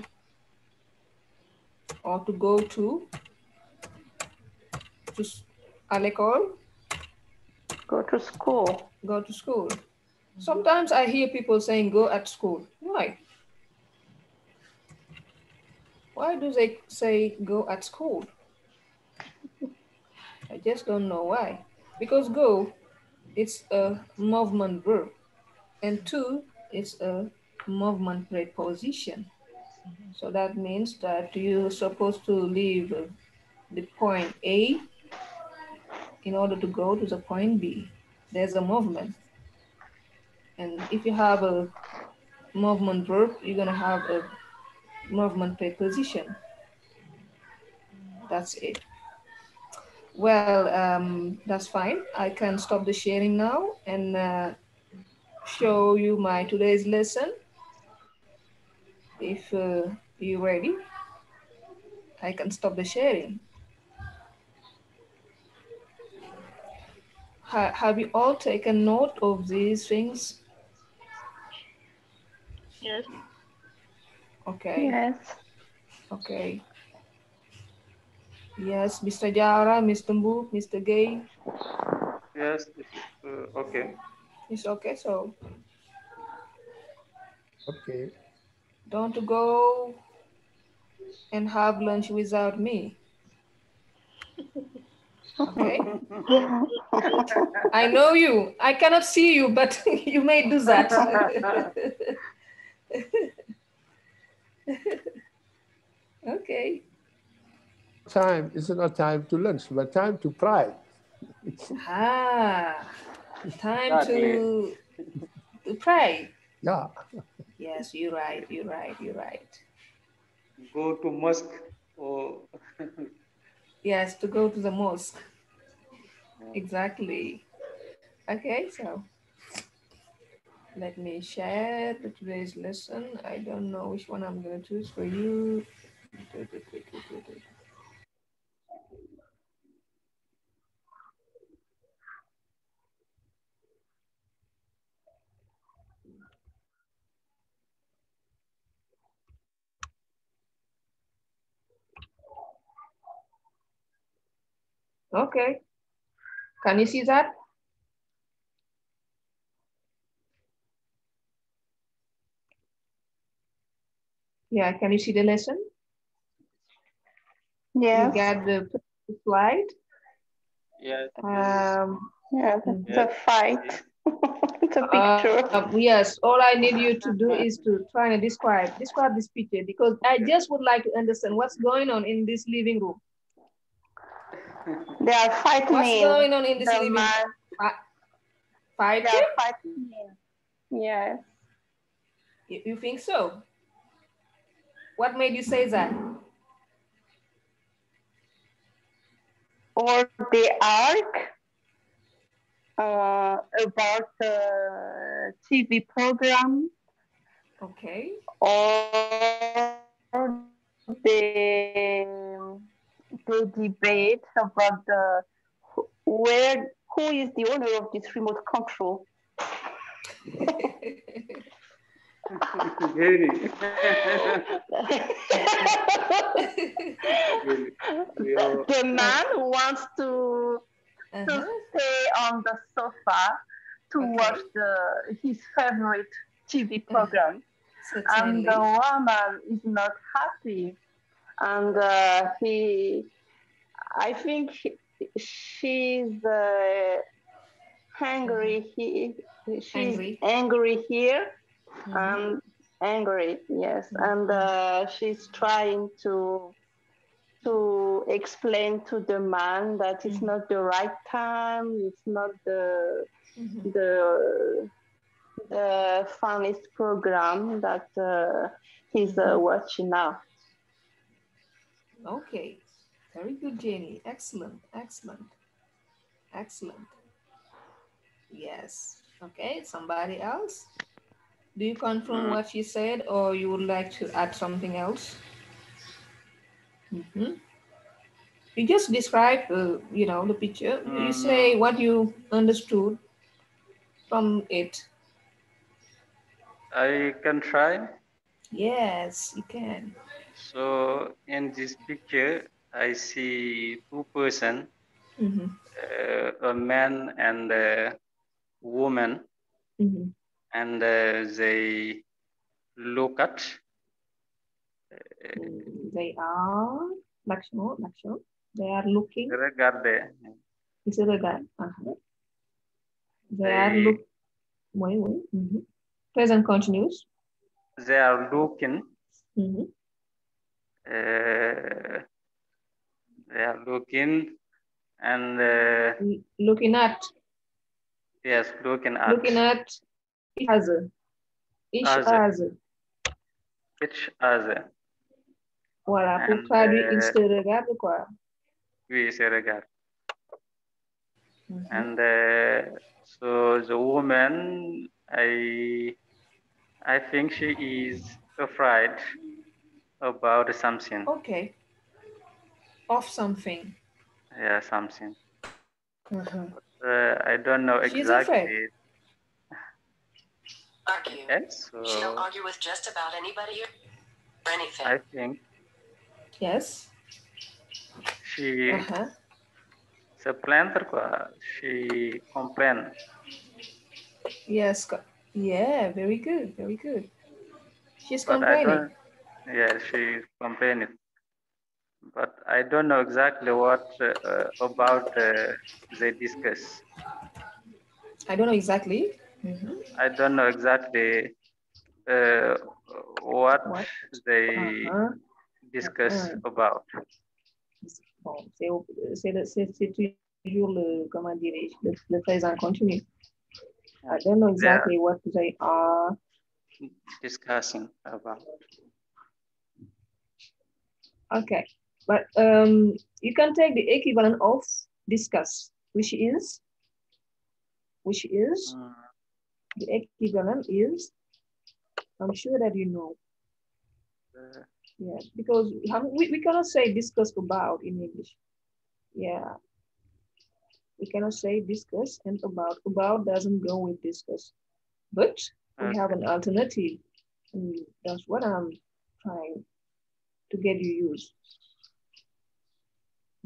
Or to go to à l'école. Go to school. Go to school. Sometimes I hear people saying go at school. Why? Why do they say go at school? I just don't know why. Because go, it's a movement verb. And to, it's a movement preposition. So that means that you're supposed to leave the point A in order to go to the point B. There's a movement. And if you have a movement verb, you're gonna have a movement preposition. That's it. Well, that's fine. I can stop the sharing now and show you my today's lesson. If You ready? I can stop the sharing. Have you all taken note of these things? Yes. Okay. Yes. Okay. Yes, Mr. Jara, Mr. Mbu, Mr. Gay. Yes, okay. It's okay, so. Okay. Don't go and have lunch without me. Okay? I know you. I cannot see you, but you may do that. Okay. Time is not time to lunch, but time to pray. Time to pray. Yeah. Yes, you're right. You're right. You're right. Go to mosque or yes, to go to the mosque. Exactly. Okay, so let me share today's lesson. I don't know which one I'm going to choose for you. Okay. Can you see that? Yeah, can you see the lesson? Yes. You got the slide? yes. Yeah, the fight. The picture. Yes, all I need you to do is to try and describe this picture, because I just would like to understand what's going on in this living room. They are fighting. What's going on in this living room? Fighting? They are fighting. Yes. You think so? What made you say that? Or the arc about TV program. Okay. Or the debate about who is the owner of this remote control. The man wants to stay on the sofa to watch his favorite TV program. And the woman is not happy. And I think she's angry. She's angry here. And angry, yes. And she's trying to explain to the man that it's not the right time, it's not the funniest program that he's watching now. Okay, very good, Jenny. Excellent, excellent, excellent. Yes. Okay, somebody else? Do you confirm what she said, or you would like to add something else? You just describe, the picture. You say what you understood from it. I can try. Yes, you can. So in this picture, I see two persons, a man and a woman, and they look at. They are, Lakshmo, they are looking. Regarde. It's a regard. They are look. Wait. Present continuous. They are looking. They are looking and looking at. Yes, looking at. Looking at each other. Each other. Each other. Voilà, pour traduire, il se regarde quoi? Oui, il se regarde. And so the woman, I think she is afraid. about something. Okay. Of something. Yeah, something. Uh-huh. I don't know She's exactly. afraid. Argue. Yes, so She'll argue with just about anybody or anything. I think Yes. she Uh-huh. she complain. Yes. Yeah, very good. Very good. She's But I complaining. don't. Yeah, she complained. But I don't know exactly what about they discuss. I don't know exactly. I don't know exactly uh, what What? they discuss about. Bon, c'est toujours le, comment dirais-je, le présent continu. I don't know exactly what they are discussing about. Okay, but you can take the equivalent of discuss, which is the equivalent is, I'm sure that you know. Yes, because we cannot say discuss about in English. Yeah, we cannot say discuss and about. About doesn't go with discuss, but we have an alternative. And that's what I'm trying to get you used.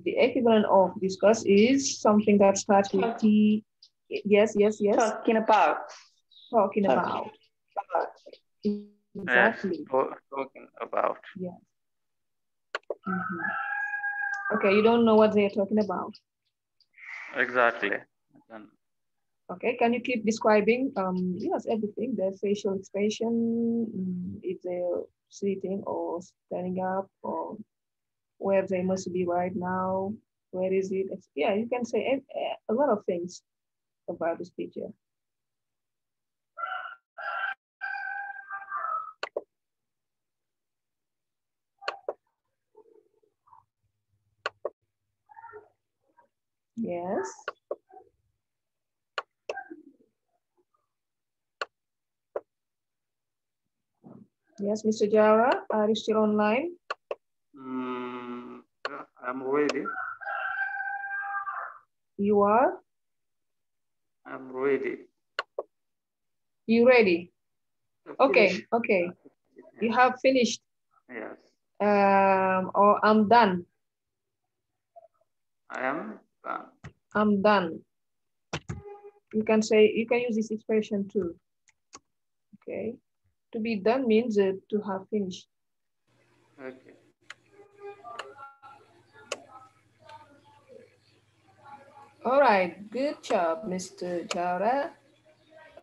The equivalent of discuss is something that starts with T. Yes, yes, yes. Talking about. Talking about. Exactly. Yes, talking about. Yes. Okay, you don't know what they're talking about. Exactly. Okay, can you keep describing, yes, everything, the facial expression, if they're sitting or standing up, or where they must be right now, where is it? Yeah, you can say a lot of things about this picture. Yes. Yes, Mr. Jara, are you still online? I'm ready. You are? I'm ready. You ready? Okay, okay. You have finished? Yes. Or I'm done. I am done. I'm done. You can say, you can use this expression too. Okay. To be done means to have finished. Okay. All right. Good job, Mr. Jara.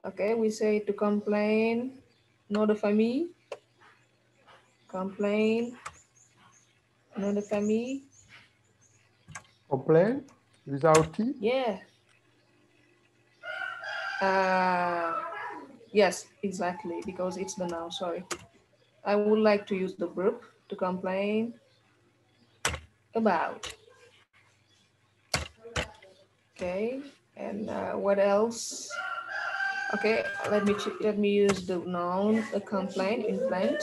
Okay, we say to complain, nom de famille. Complain, nom de famille. Complain without T? Yeah. Yes, exactly, because it's the noun, sorry. I would like to use the verb to complain about. Okay, and what else? Okay, let me use the noun, a complaint, implant.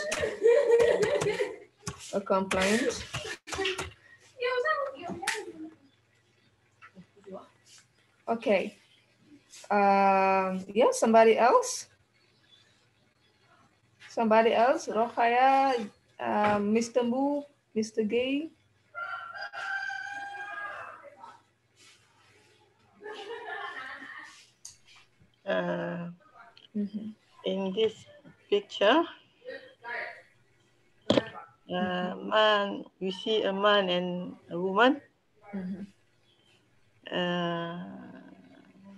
A complaint. Okay. Yeah, somebody else? Somebody else? Rokhaya, Mr. Mu, Mr. Gay? In this picture, man, you see a man and a woman.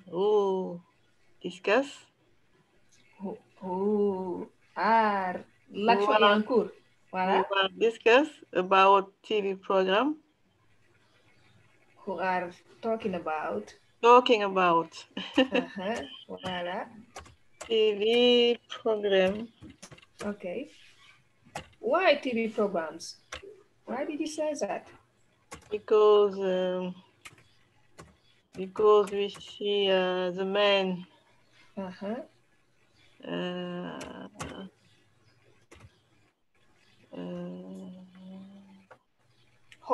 Who discuss? Lakshmi Yankur. Who discuss about TV program. Who are talking about. Talking about. Voilà. TV program. Okay. Why TV programs? Why did you say that? Because we see the man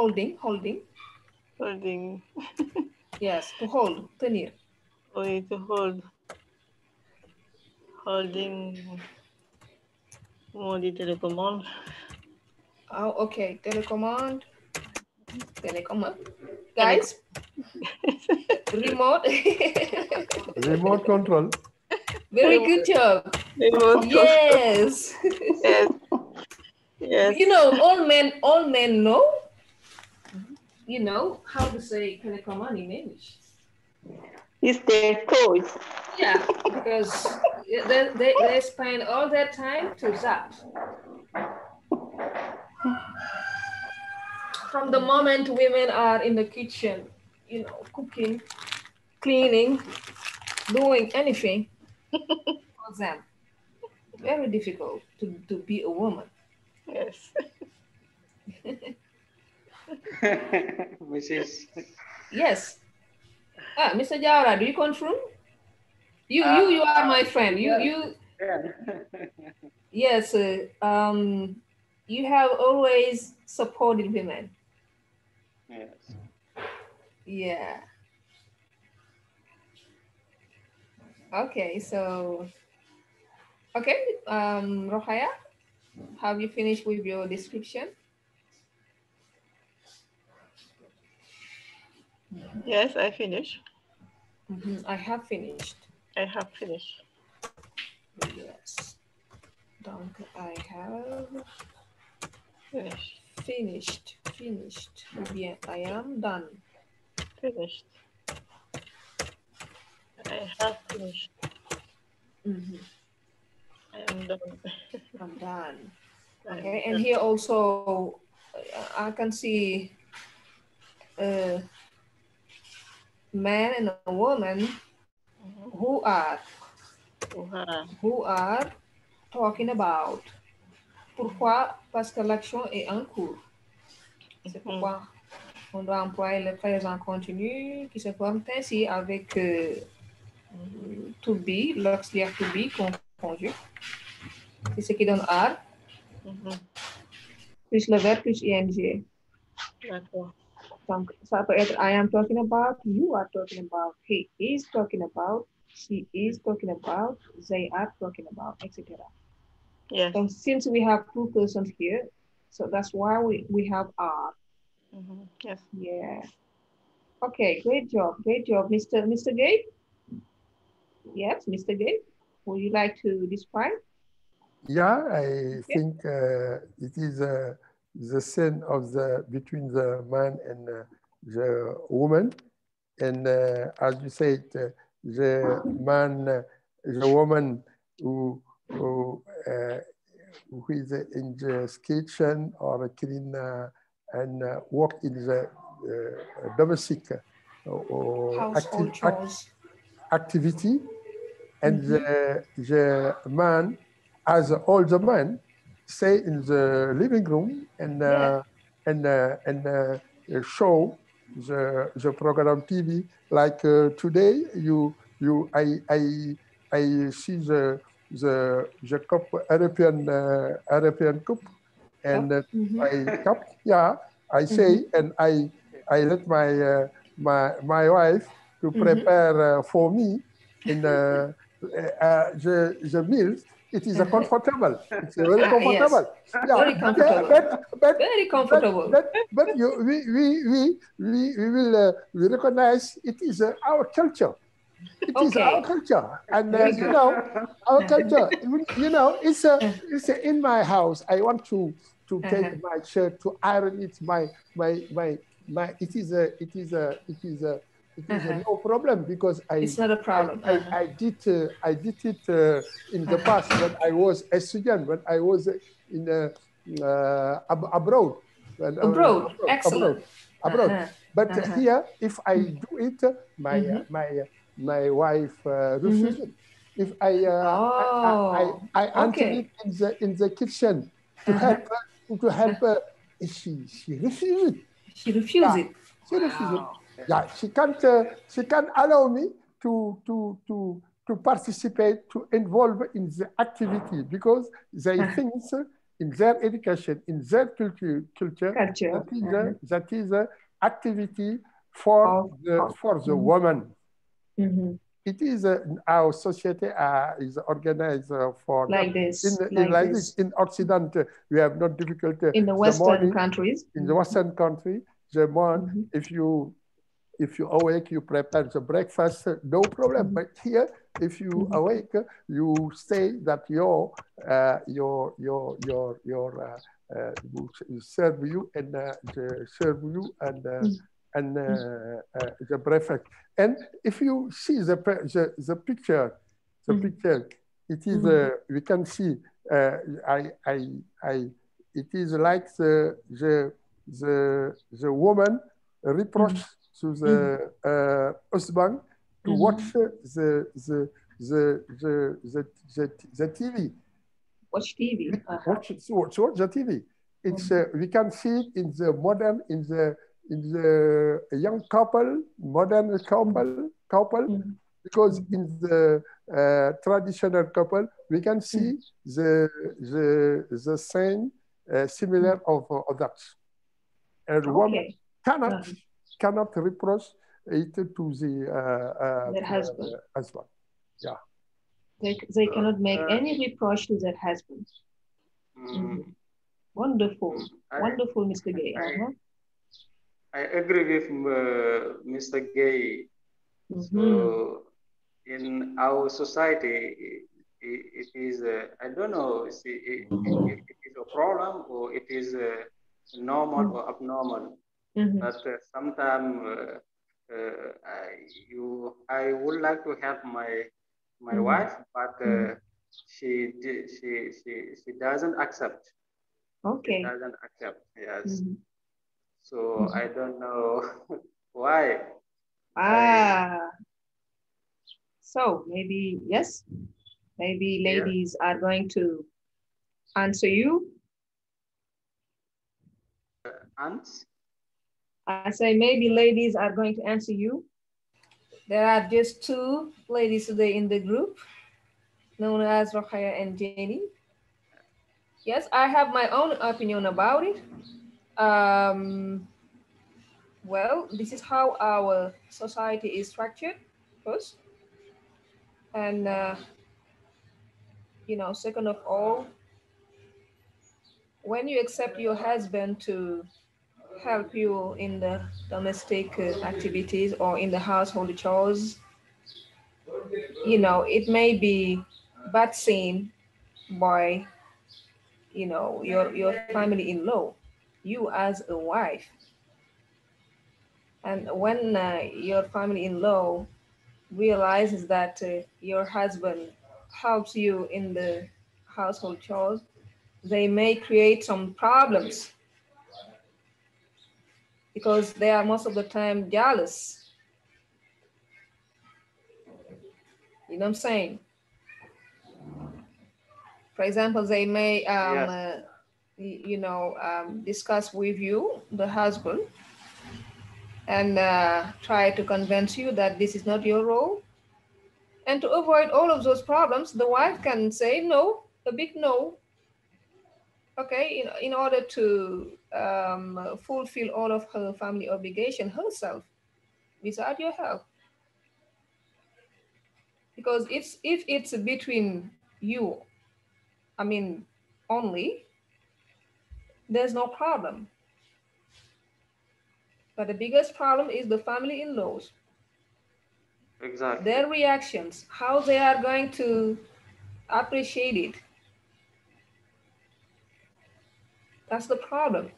holding. Holding. Yes, to hold, tenir. Oui, to hold. Holding. Modi télécommande. Oh, okay, telecommand. Guys, remote. Remote control. Very good job. Remote yes. Yes. Yes. You know, all men know. You know how to say telecommand in English. It's their toys. Yeah, because they spend all their time to zap. From the moment women are in the kitchen, you know, cooking, cleaning, doing anything for them. Very difficult to be a woman. Yes. Mrs. Yes. Mr. Jawara, do you confirm? You are my friend. You. Yes. You have always supported women. Yes. Yeah. Okay. So. Okay. Rohaya, have you finished with your description? Yes, I finished. I have finished. I have finished. Yes. Donc, I have finished. Finished. Bien, I am done. Finished. I have finished. I am done. I'm done. Okay, and here also I can see a man and a woman who are talking about. Pourquoi? Parce que l'action est en cours. C'est pourquoi on doit employer le présent continu qui se forme ainsi avec to be, l'auxiliaire to be confondu. C'est ce qui donne are. Plus le verbe plus ing. D'accord. Donc, ça peut être I am talking about, you are talking about, he is talking about, she is talking about, they are talking about, etc. Yes. So since we have two persons here, so that's why we have are. Yes. Yeah. Okay, great job, Mr. Gay. Yes, Mr. Gay. Would you like to describe? Yeah, I think it is the scene of between the man and the woman, and as you said, the man, the woman who is in the kitchen or clean and work in the domestic activity, and the man, as all the man, stay in the living room and show the program TV. Like today, I see the cup European cup and I cup. Yeah, I say and I let my wife to prepare for me in the meals. It is a comfortable. It's very comfortable. Yes. Yeah, very comfortable. Very comfortable. But we will recognize it is our culture. It is our culture, and you know, our culture. You know, it's in my house. I want to take my shirt to iron it. It is no problem because it's not a problem. I did it in the past when I was a student, when I was in abroad. Excellent. Abroad. But here, if I do it, my wife refuses. If I enter it in the kitchen to help her, she refuses. She refuses. She refuses. Yeah, she can't allow me to participate, to involve in the activity because they think in their education, in their culture, that is a activity for the woman. It is our society is organized for like this. In Occident, we have no difficulty. In the Western countries. In the Western country, the morning, if you awake, you prepare the breakfast, no problem. But here, if you awake, you say that serve you and serve you and the breakfast. And if you see the picture, it is we can see it is like the woman reproach to the husband to watch the TV. Watch TV. Watch the TV. It's we can see it in the modern in the young couple, modern couple, because in the traditional couple we can see the same similar of that. And woman cannot reproach it to their husband. Yeah. They cannot make any reproach to their husband. Wonderful. Wonderful, Mr. Gay. I agree with Mr. Gay. So in our society, it is, I don't know if it is a problem or it is normal or abnormal. But sometimes I would like to help my wife, but she doesn't accept. Okay. She doesn't accept. Yes. So I don't know why. So maybe yes, maybe ladies are going to answer you. I say maybe ladies are going to answer you. There are just two ladies today in the group, known as Rokhaya and Jenny. Yes, I have my own opinion about it. Well, this is how our society is structured, first. And, you know, second of all, when you accept your husband to help you in the domestic activities or in the household chores, you know, it may be bad seen by, you know, your family-in-law, you as a wife. And when your family-in-law realizes that your husband helps you in the household chores, they may create some problems because they are most of the time jealous. You know what I'm saying? For example, they may, you know, discuss with you, the husband, and try to convince you that this is not your role. And to avoid all of those problems, the wife can say no, a big no. Okay, in order to fulfill all of her family obligation herself without your help. Because if it's between you, I mean, only, there's no problem. But the biggest problem is the family-in-laws. Exactly. Their reactions, how they are going to appreciate it. That's the problem.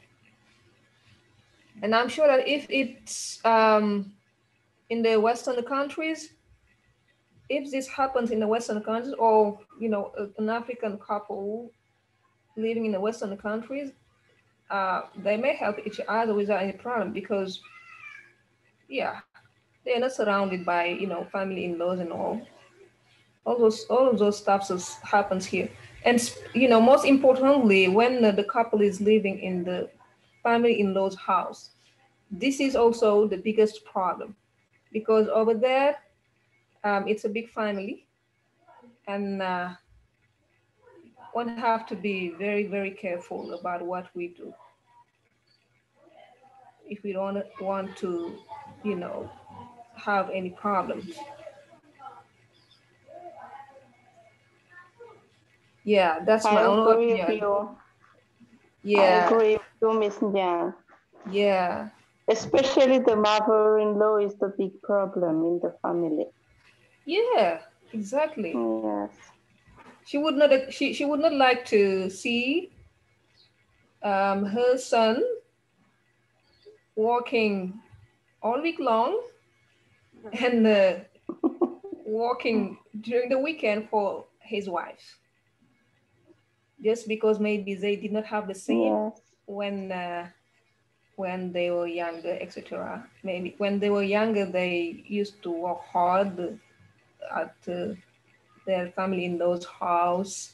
And I'm sure that if it's in the Western countries, if this happens in the Western countries, or, you know, an African couple living in the Western countries, they may help each other without any problem because, yeah, they're not surrounded by, you know, family-in-laws and all. All of those stuff happens here. And, you know, most importantly, when the couple is living in the family-in-law's house, this is also the biggest problem because over there, it's a big family, and one have to be very, very careful about what we do. If we don't want to, you know, have any problems. Yeah, that's my own opinion. With you. Yeah. I agree with you, Miss Nyan. Yeah. Especially the mother-in-law is the big problem in the family. Yeah, exactly. Yes. She would not like to see her son working all week long and working during the weekend for his wife, just because maybe they did not have the same when they were younger, etc. Maybe when they were younger, they used to work hard at their family-in-law's house.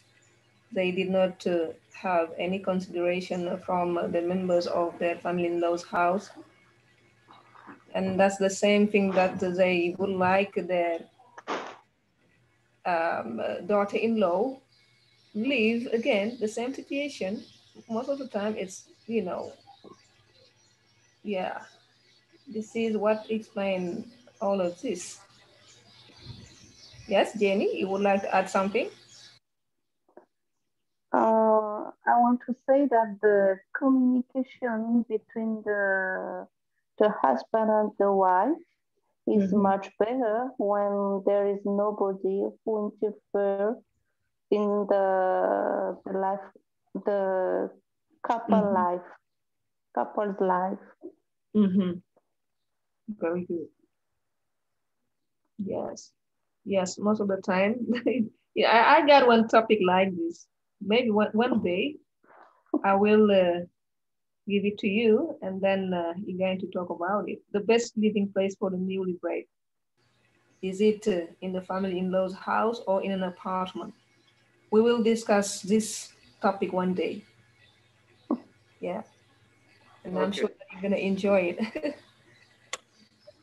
They did not have any consideration from the members of their family-in-law's house. And that's the same thing that they would like their daughter-in-law live again, the same situation. Most of the time it's, you know, yeah, this is what explains all of this. Yes, Jenny, you would like to add something? I want to say that the communication between the husband and the wife is much better when there is nobody who interfere in the couple's life. Very good. Yes. Yes, most of the time. Yeah, I got one topic like this. Maybe one day I will give it to you, and then you're going to talk about it. The best living place for the newlywed. Is it in the family-in-law's house or in an apartment? We will discuss this topic one day. Yeah. And I'm sure that you're going to enjoy it.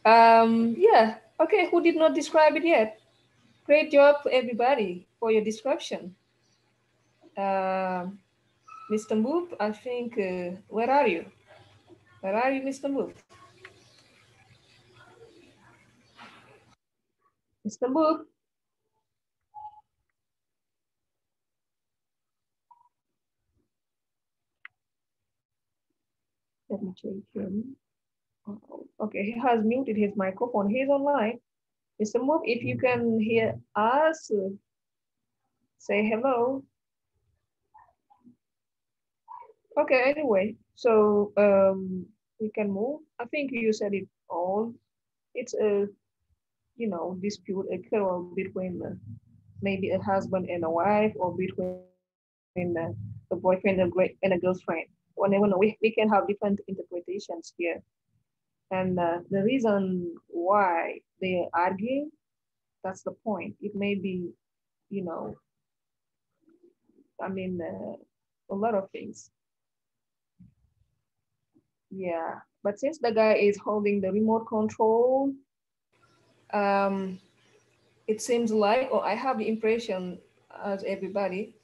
Yeah. Okay, who did not describe it yet? Great job, everybody, for your description. Mr. Move, I think, where are you? Where are you, Mr. Move? Mr. Move? Let me check him. Okay, he has muted his microphone. He's online. Mr. Move, if you can hear us, say hello. Okay, anyway, so we can move. I think you said it all. It's a, you know, dispute, a quarrel between maybe a husband and a wife, or between a boyfriend and a girlfriend. Whenever we can have different interpretations here. And the reason why they argue, that's the point. It may be, you know, I mean, a lot of things. Yeah, but since the guy is holding the remote control, um, it seems like, or I have the impression as everybody,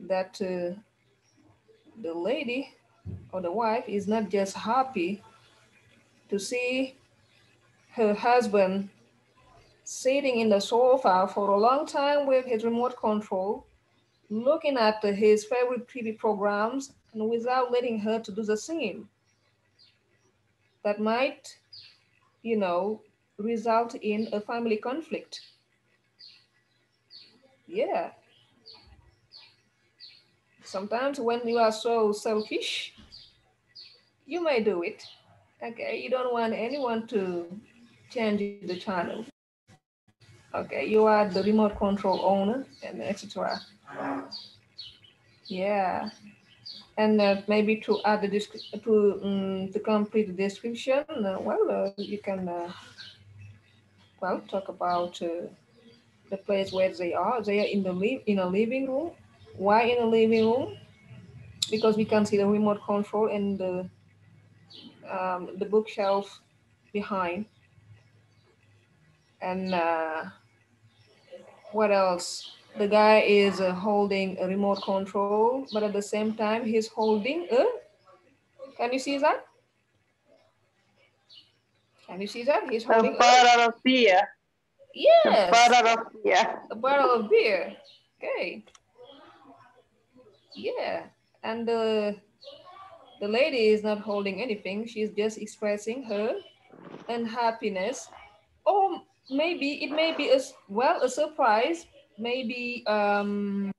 that the lady or the wife is not just happy to see her husband sitting in the sofa for a long time with his remote control, looking at his favorite TV programs, and without letting her to do the same. That might, you know, result in a family conflict. Yeah. Sometimes when you are so selfish, you may do it. Okay, you don't want anyone to change the channel. Okay, you are the remote control owner and etc. Yeah, and maybe to add to complete the description, you can talk about the place where they are. They are in in a living room. Why in a living room? Because we can see the remote control and the bookshelf behind. And what else? The guy is holding a remote control, but at the same time, he's holding a, can you see that? Can you see that? He's holding a bottle of beer. Yes. A bottle of beer. A bottle of beer. Okay. Yeah. And the lady is not holding anything. She's just expressing her unhappiness. Or maybe it may be a surprise. Maybe the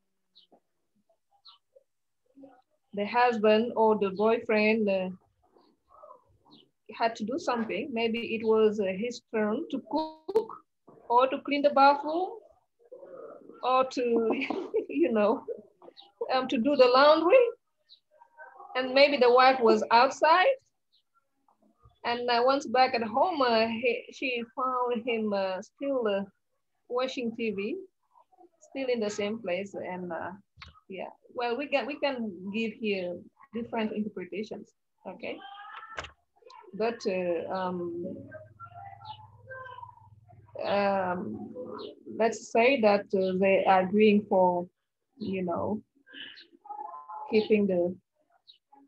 husband or the boyfriend had to do something. Maybe it was his turn to cook or to clean the bathroom or to, you know, to do the laundry. And maybe the wife was outside. And once back at home, she found him still watching TV, still in the same place. And yeah, well, we can give here different interpretations. Okay, but let's say that they are agreeing for, you know, keeping the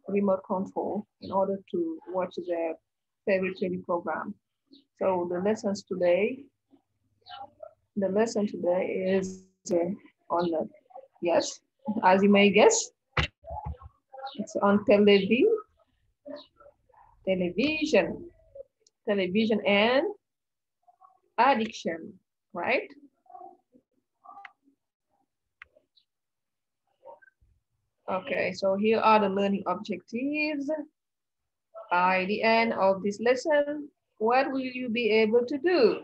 remote control in order to watch their favorite TV program. So the lesson today is on yes, as you may guess, it's on television, television and addiction, right? Okay, so here are the learning objectives. By the end of this lesson, what will you be able to do?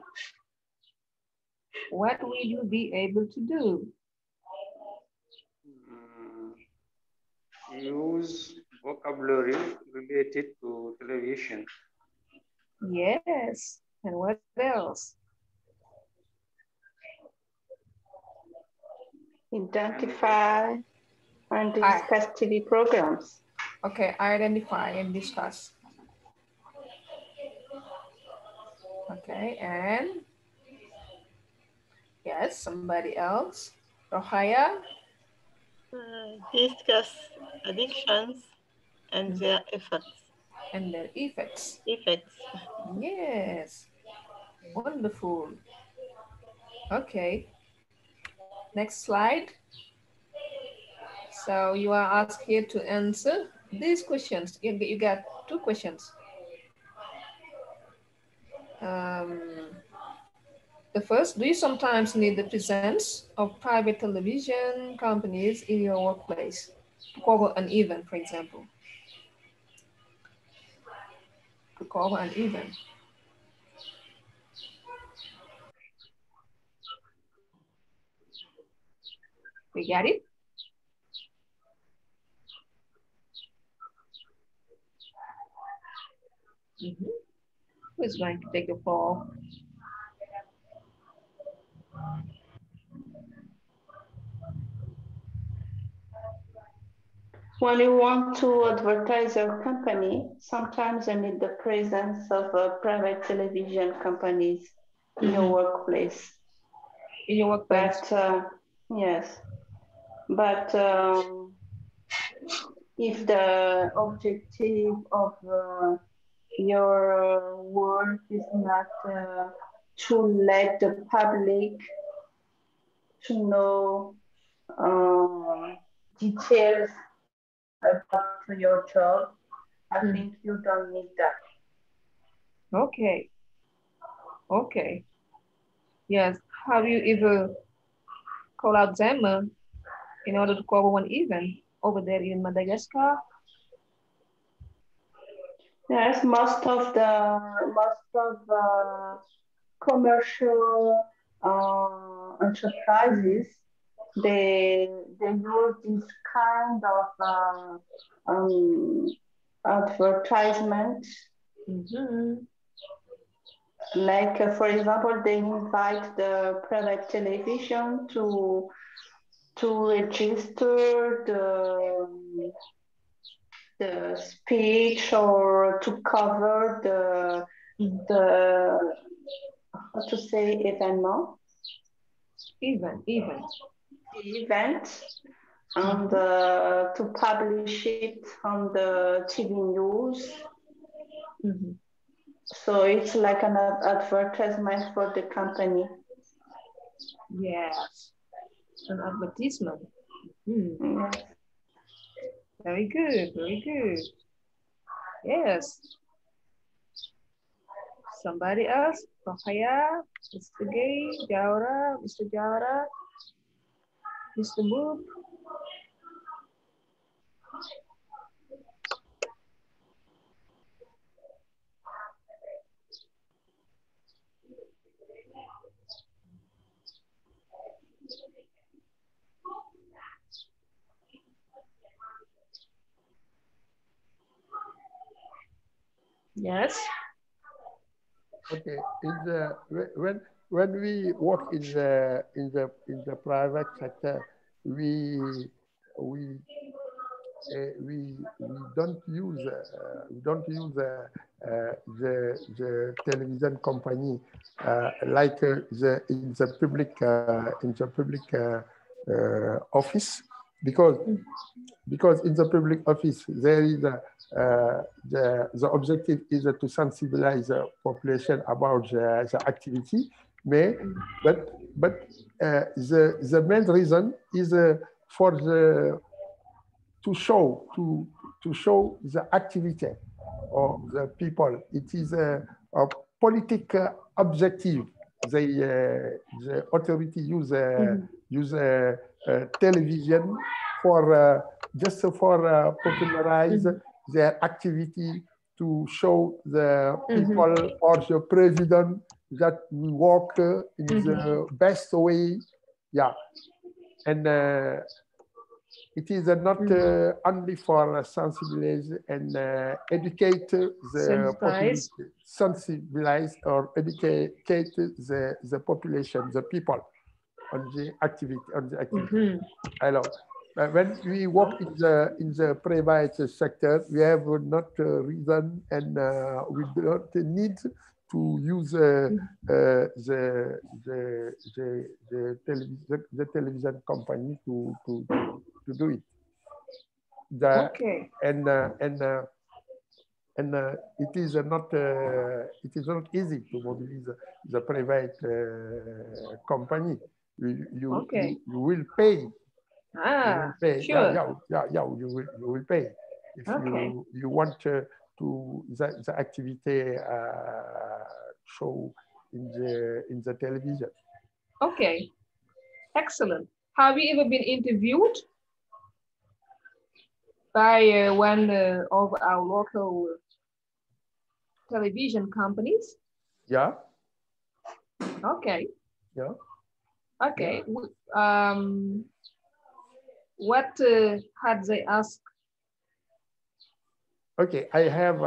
What will you be able to do? Use vocabulary related to television. Yes, and what else? Identify and discuss TV programs. Okay, identify and discuss. Okay, and yes, somebody else. Rohaya? Discuss addictions and their effects. And their effects. Effects. Yes, wonderful. Okay, next slide. So you are asked here to answer these questions. You got 2 questions. The first, do you sometimes need the presence of private television companies in your workplace to cover an event, for example? To cover an event. We got it? Who's going to take the floor? When you want to advertise your company, sometimes you need the presence of private television companies in your workplace. In your workplace? But, yes. But if the objective of your work is not to let the public to know details about your job, I think you don't need that. Okay. Okay. Yes. Have you ever called out them in order to cover one event over there in Madagascar? Yes, most of commercial enterprises they use this kind of advertisement. Like for example, they invite the private television to register the speech or to cover the how to say event. Event. event and to publish it on the TV news. So it's like an advertisement for the company. Yes, an advertisement. Yes. Very good, very good. Yes. Somebody else? Rohaya, Mr. Gay, Jaura, Mr. Jaura, Mr. Boop. Yes. Okay. When we work in the private sector, we don't use the television company like in the public office, because in the public office there is the objective is to sensibilize the population about the activity, but the main reason is for to show the activity of the people. It is a political objective. The authority use television for just for popularize their activity, to show the people or the president that we work in the best way. Yeah, and it is not only for sensibilize and educate the population, sensibilize or educate the population, the people on the activity. Alors, when we work in the private sector, we have not reason and we do not need to use the television company to do it. Okay. And it is not easy to mobilize the private company. You will pay. Ah, you will pay. sure. You will pay if you want to the activity show in the television. Okay, excellent. Have you ever been interviewed by one of our local television companies? Yeah. Okay. Yeah. Okay. Yeah. What had they asked? Okay, I have.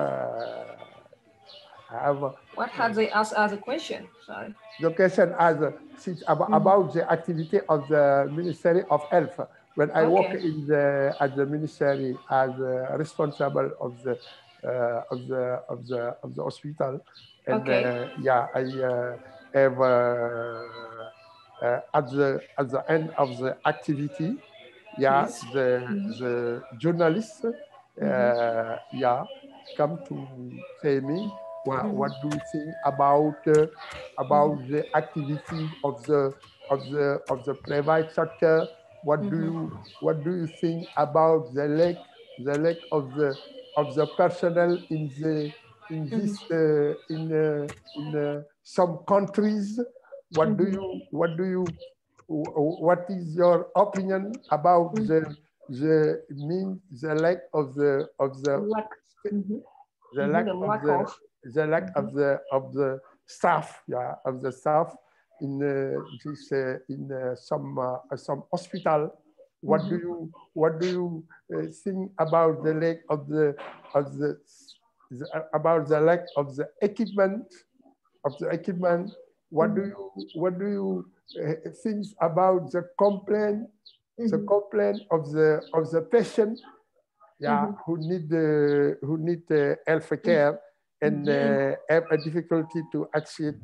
What had they asked as a question? Sorry. The question about the activity of the Ministry of Health. When I work at the ministry as responsible of the hospital, and yeah, I have at the end of the activity, yeah, yes. the journalists, yeah, come to say me, what do you think about the activity of the private sector? What do you think about the lack of the personnel in some countries? What is your opinion about the lack of the lack of the staff, yeah, of the staff in some hospital. What do you think about the lack of the lack of the equipment? What do you think about the complaint of the patient, yeah, who need health care and have a difficulty to access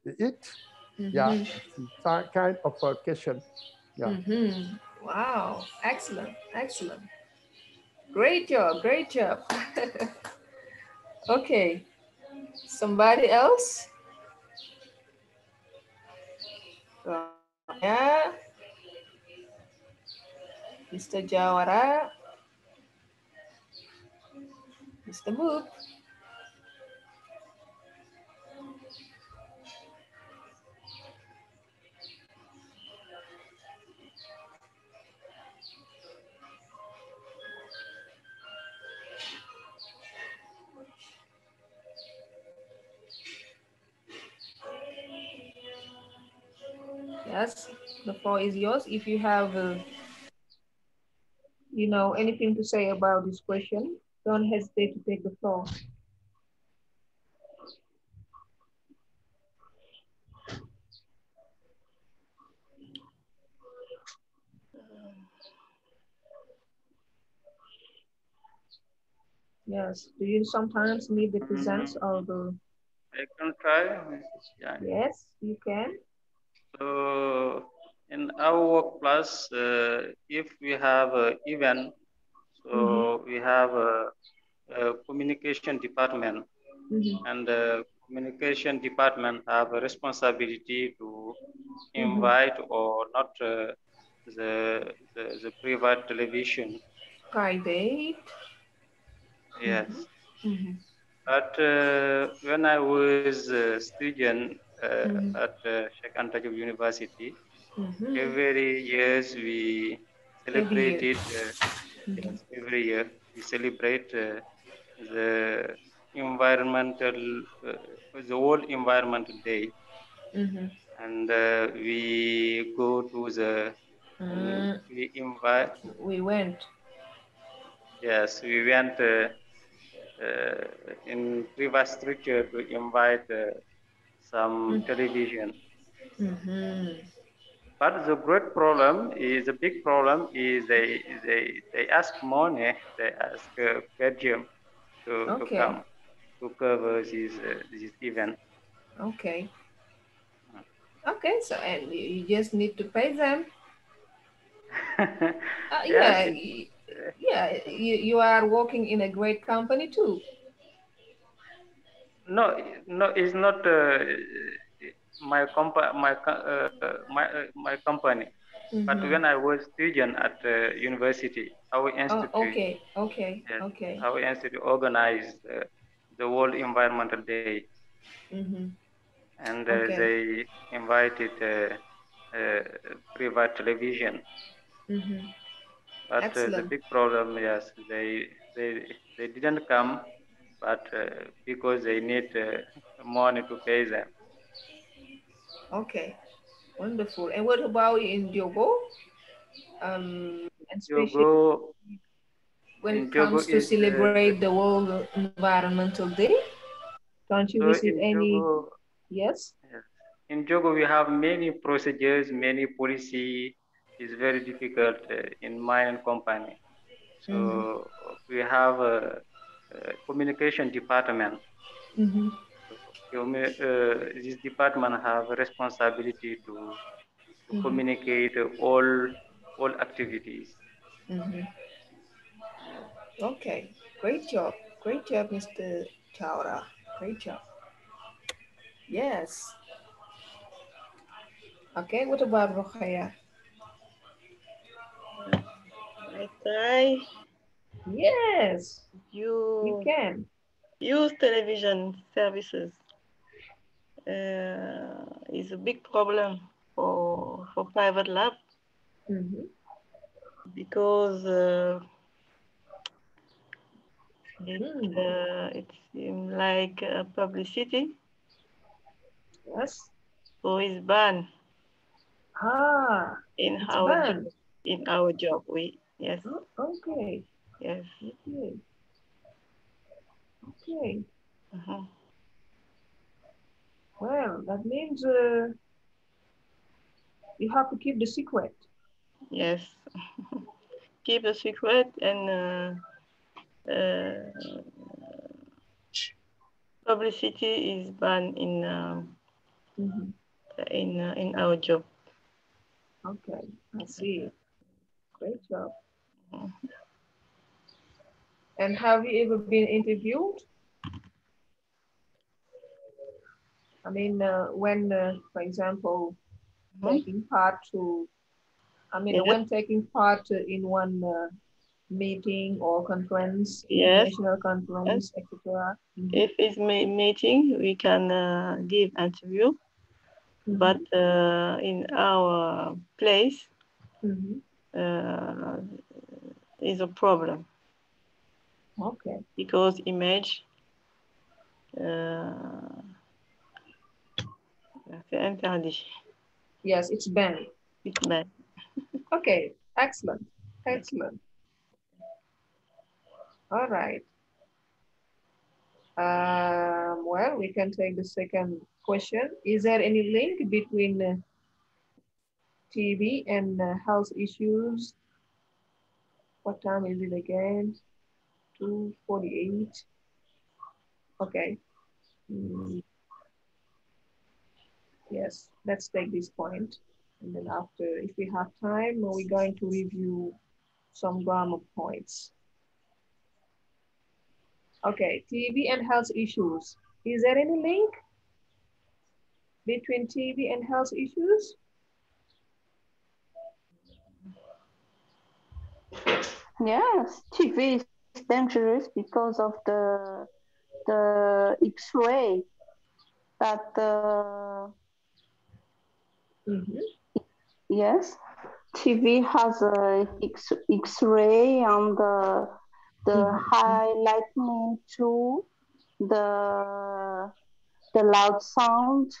it? Yeah, it's a kind of a question. Yeah. Wow, excellent, excellent. Great job, great job. Okay, somebody else? Yeah, Mr. Jawara, Mr. Mook. Yes, the floor is yours. If you have, anything to say about this question, don't hesitate to take the floor. Yes. Do you sometimes need the presence of the? I can try, Mrs. Yang. Yes, you can. So in our workplace, if we have an event, so we have a communication department, and the communication department have a responsibility to invite or not the private television. Private. Yes. But when I was a student at Sheikh Anta Diop University, every years we celebrated. Yes, every year we celebrate the environmental, the World Environmental Day, and we go to the, we invite. We went. Yes, we went in private structure to invite some television. But the great problem is, the big problem is they ask money, they ask Belgium to come to cover this event. Okay. Okay, so and you just need to pay them. Yes. Yeah, yeah. You are working in a great company too. No, no, it's not my my company. But when I was student at university, our Oh, institute, okay, okay, yes, okay. our institute organized the World Environmental Day, and Okay. they invited private television. But the Excellent. big problem, yes, they didn't come, but because they need money to pay them. Okay, wonderful. And what about in Diogo? And especially Jogo when in it Jogo comes to is celebrate the World Environmental Day, don't you so visit in any? Jogo, Yes. yes, in Jogo we have many procedures, many policy. Is very difficult in mining company. So we have a communication department. This department have a responsibility to communicate all activities. Okay, great job, Mr. Chaura. Great job. Yes. Okay, what about Rokhaya? I try. Yes, you You can. use television services is a big problem for private lab because it seems like publicity. Yes. So it's banned. In It's our banned. job. In our job, we yes. Oh, okay. Yes. Okay. Okay. Well, that means you have to keep the secret. Yes. Keep a secret and publicity is banned in our job. Okay. I see. Great job. And have you ever been interviewed? I mean, when, for example, taking part to, I mean, when taking part in one meeting or conference, international conference, etc. If it's meeting, we can give interview, but in our place is a problem. Okay. Because image c'est interdit. Yes, it's banned. It's banned. Okay, excellent, excellent. All right. Well, we can take the second question. Is there any link between TB and health issues? What time is it again? 2:48. Okay. Yes, let's take this point. And then after, if we have time, we're going to review some grammar points. Okay, TB and health issues. Is there any link between TB and health issues? Yes, TB is dangerous because of the X-ray that yes, TB has a X-ray and the highlighting to the loud sound.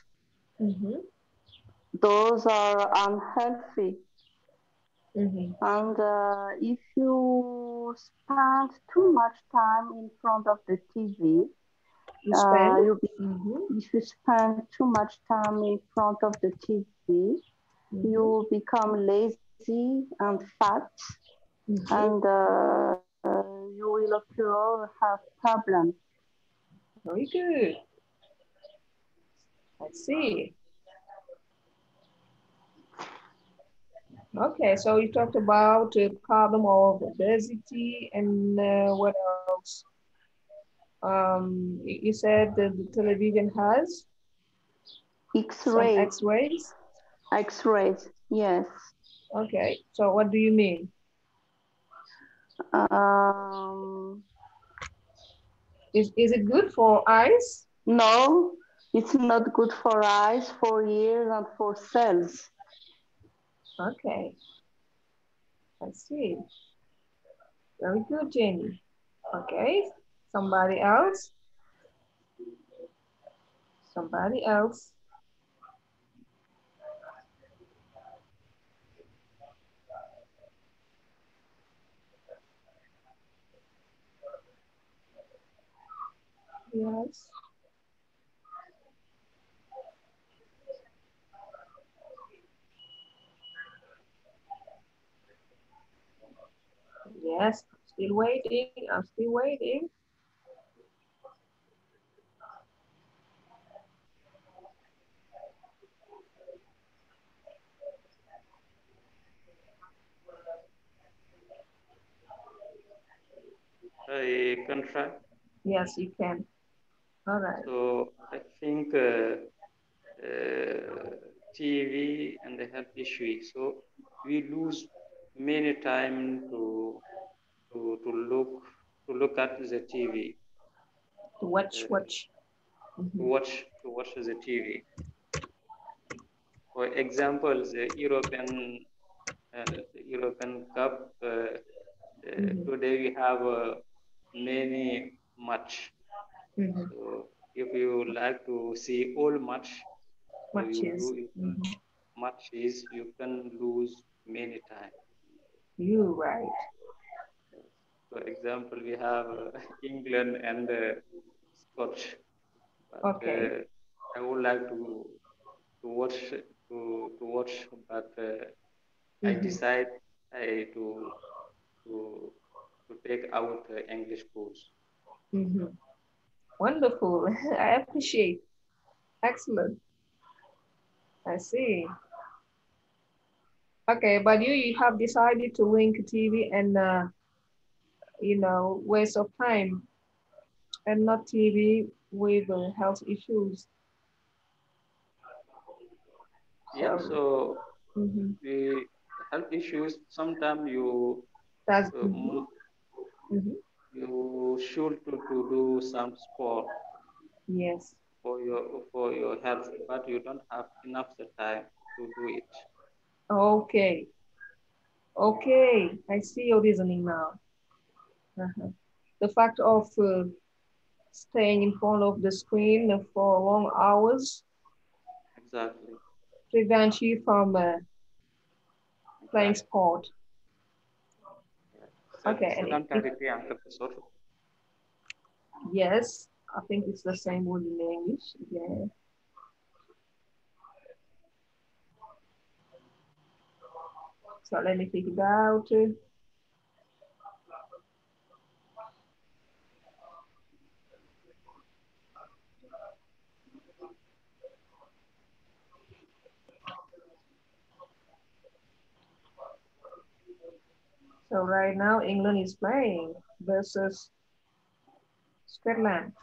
Those are unhealthy. And if you spend too much time in front of the TV, if you spend too much time in front of the TV, you become lazy and fat, and you will occur have problems. Very good. I see. Okay, so you talked about the problem of obesity and what else? You said that the television has X-rays. X-rays? X-rays, yes. Okay, so what do you mean? Is it good for eyes? No, it's not good for eyes, for ears, and for cells. Okay, I see. Very good, Jenny. Okay, somebody else? Somebody else? Yes. Yes, still waiting. I'm still waiting. I can try. Yes, you can. All right. So I think TV and the health issue. So we lose many time to look at the TV. To watch. To watch the TV. For example, the European Cup. Today we have many match. So if you like to see all matches, you can lose many time. You're right. For example, we have England and Scotch. But, I would like to watch, but I decide to take out English course. Wonderful. I appreciate. Excellent. I see. Okay, but you have decided to link TV and waste of time and not TV with health issues. Yeah, so mm-hmm. the health issues, sometimes you That's you should to do some sport. Yes. For your health, but you don't have enough time to do it. Okay. Okay, I see your reasoning now. The fact of staying in front of the screen for long hours exactly prevents you from playing sport. Okay. Sedentarity yes, I think it's the same word in English. Yeah. So let me take it out. So right now England is playing versus Scotland.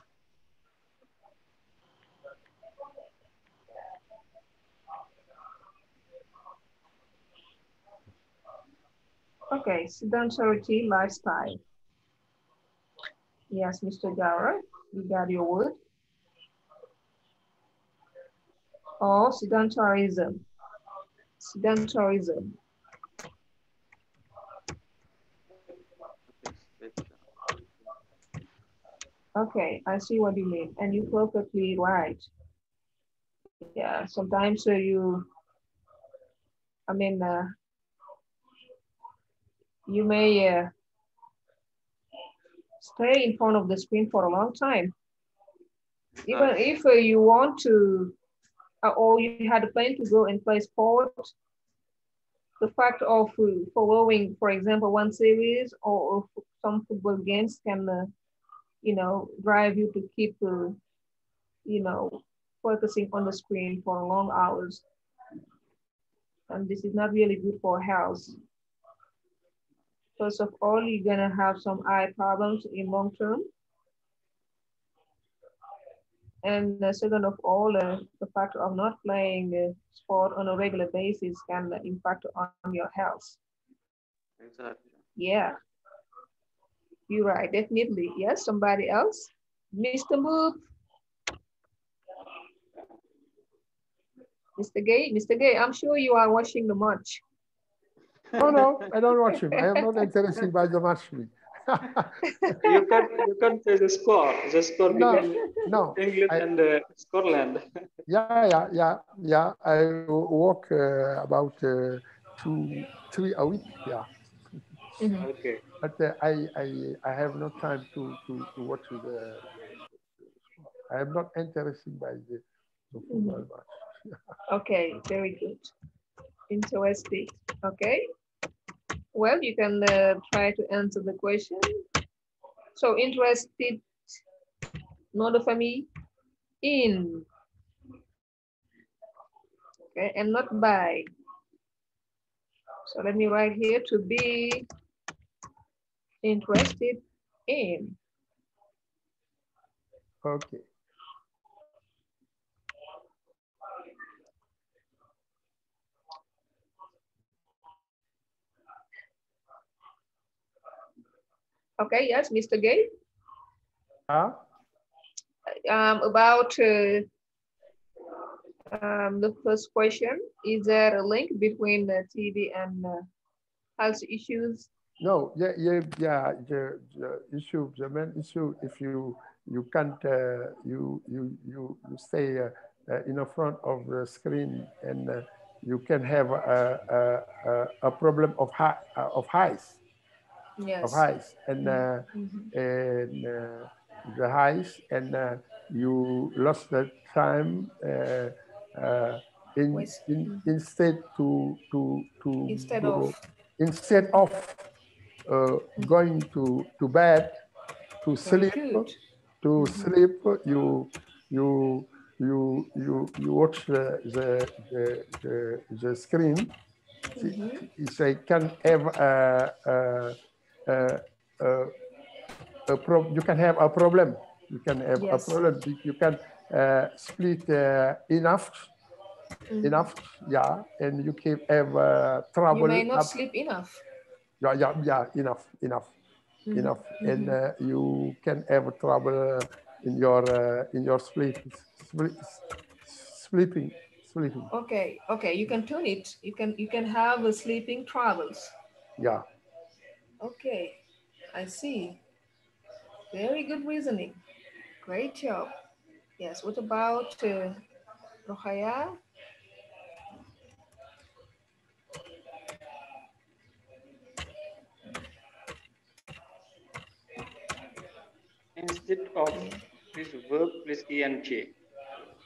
Okay, sedentary lifestyle. Yes, Mr. Jara, you got your word. Or sedentarism. Sedentarism. Okay, I see what you mean, and you're perfectly right. Yeah, sometimes you may stay in front of the screen for a long time. Even if you want to, or you had a plan to go and play sport, the fact of following, for example, one series or some football games can, drive you to keep, focusing on the screen for long hours. And this is not really good for health. First of all, you're gonna have some eye problems in long term. And second of all, the fact of not playing sport on a regular basis can impact on your health. Exactly. Yeah, you're right, definitely. Yes, somebody else? Mr. Moop. Mr. Gay, I'm sure you are watching the match. Oh no, I don't watch him. I am not interested by the match. you can say the score between England and Scotland. yeah. I work about 3 a week. Yeah. Okay. But I have no time to watch the. I am not interested by the football match. Okay, very good. Interesting. Okay. Well, you can try to answer the question. So interested, not the family, in. Okay, and not by. So let me write here to be interested in. Okay. Okay, yes, Mr. Gay. About the first question, is there a link between the TV and health issues? No, the issue, the main issue, if you can't, you stay in the front of the screen, and you can have a problem of highs. Yes. Of highs, and the highs, and you lost the time instead of going to bed to sleep. You watch the screen, He say can have you can have a problem. You can have a problem. You can split enough, yeah, and you can have trouble. You may not sleep enough. Yeah, enough, and you can have trouble in your sleeping. Okay, you can turn it. You can have sleeping troubles. Yeah. Okay, I see. Very good reasoning. Great job. Yes. What about Rohaya? Instead of this verb, please ing.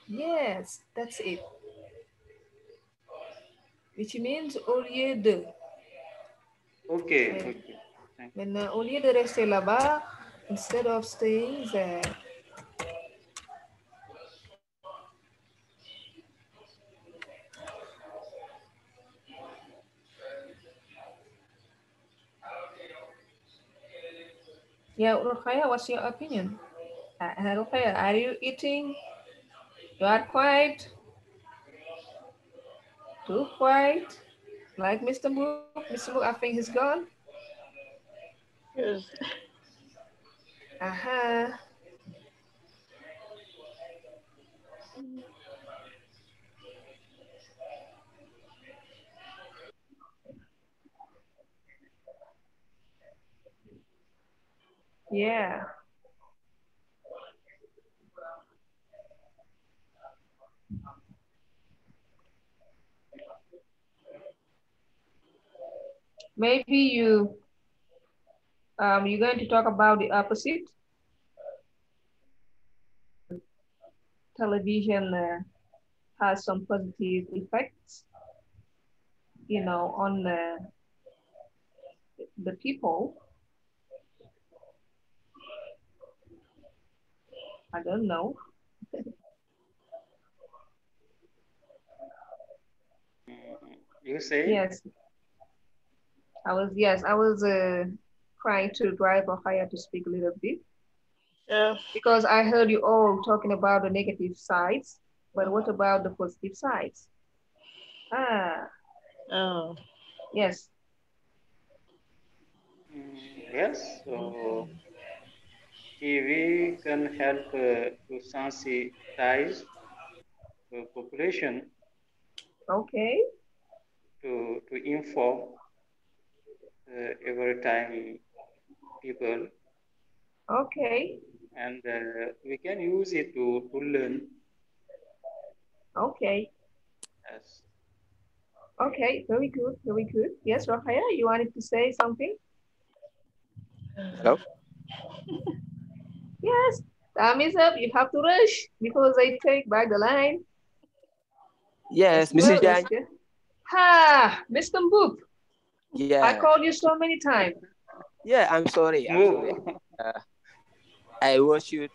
Yes, that's it. Which means au lieu de. Okay. Maintenant, au lieu de rester là-bas, instead of staying there. Yeah, Rukhaya, what's your opinion? Rukhaya, are you eating? You are quiet? Too quiet? Like Mr. Mook? Mr. Mook, I think he's gone. Yes. Yeah. Maybe you're going to talk about the opposite. Television has some positive effects, on the people. I don't know. You say? Yes. I was trying to drive Ohaya to speak a little bit. Yeah. Because I heard you all talking about the negative sides, but what about the positive sides? Oh. Yes. Yes. So TV can help to sensitize the population. Okay. To inform every time people. Okay. And we can use it to learn. Okay. Yes. Okay, very good, very good. Yes, Rahaya, you wanted to say something? Hello? Yes, time is up. You have to rush because I take back the line. Yes, Mrs. Jan. Ha, Mr. Boop. Yeah. I called you so many times. Yeah, I'm sorry. I worship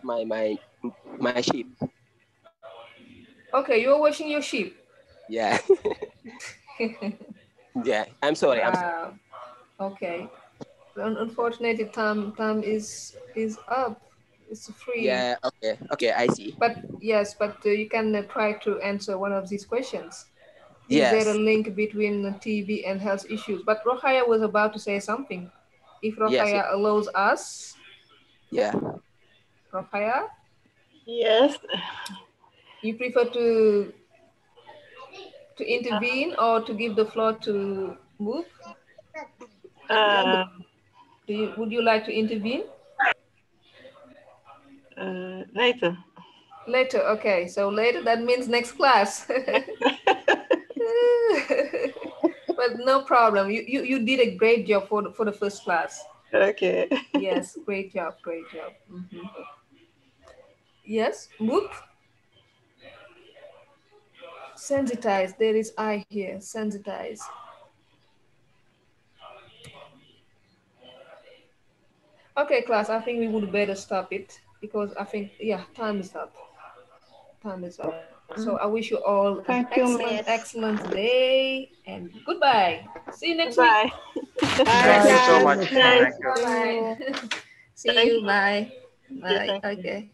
my sheep. Okay, you're washing your sheep. Yeah. Yeah, I'm sorry. Okay. Unfortunately, time is up. It's free. Yeah. Okay. I see. But yes, you can try to answer one of these questions. Yes. Is there a link between TV and health issues? But Rohaya was about to say something. If Rohaya allows us. Yeah. Rohaya? Yes. You prefer to intervene or to give the floor to Mook? Would you like to intervene? Later. Later, okay. So later, that means next class. But no problem. You did a great job for the first class. Okay. Yes, great job, great job. Yes, Mook? Sensitize. There is I here. Sensitize. Okay, class, I think we would better stop it because I think, yeah, time is up. Time is up. So I wish you all an excellent day and goodbye. See you next week. Thank you so much. Thank you. Bye. See you. Bye. Bye. Okay.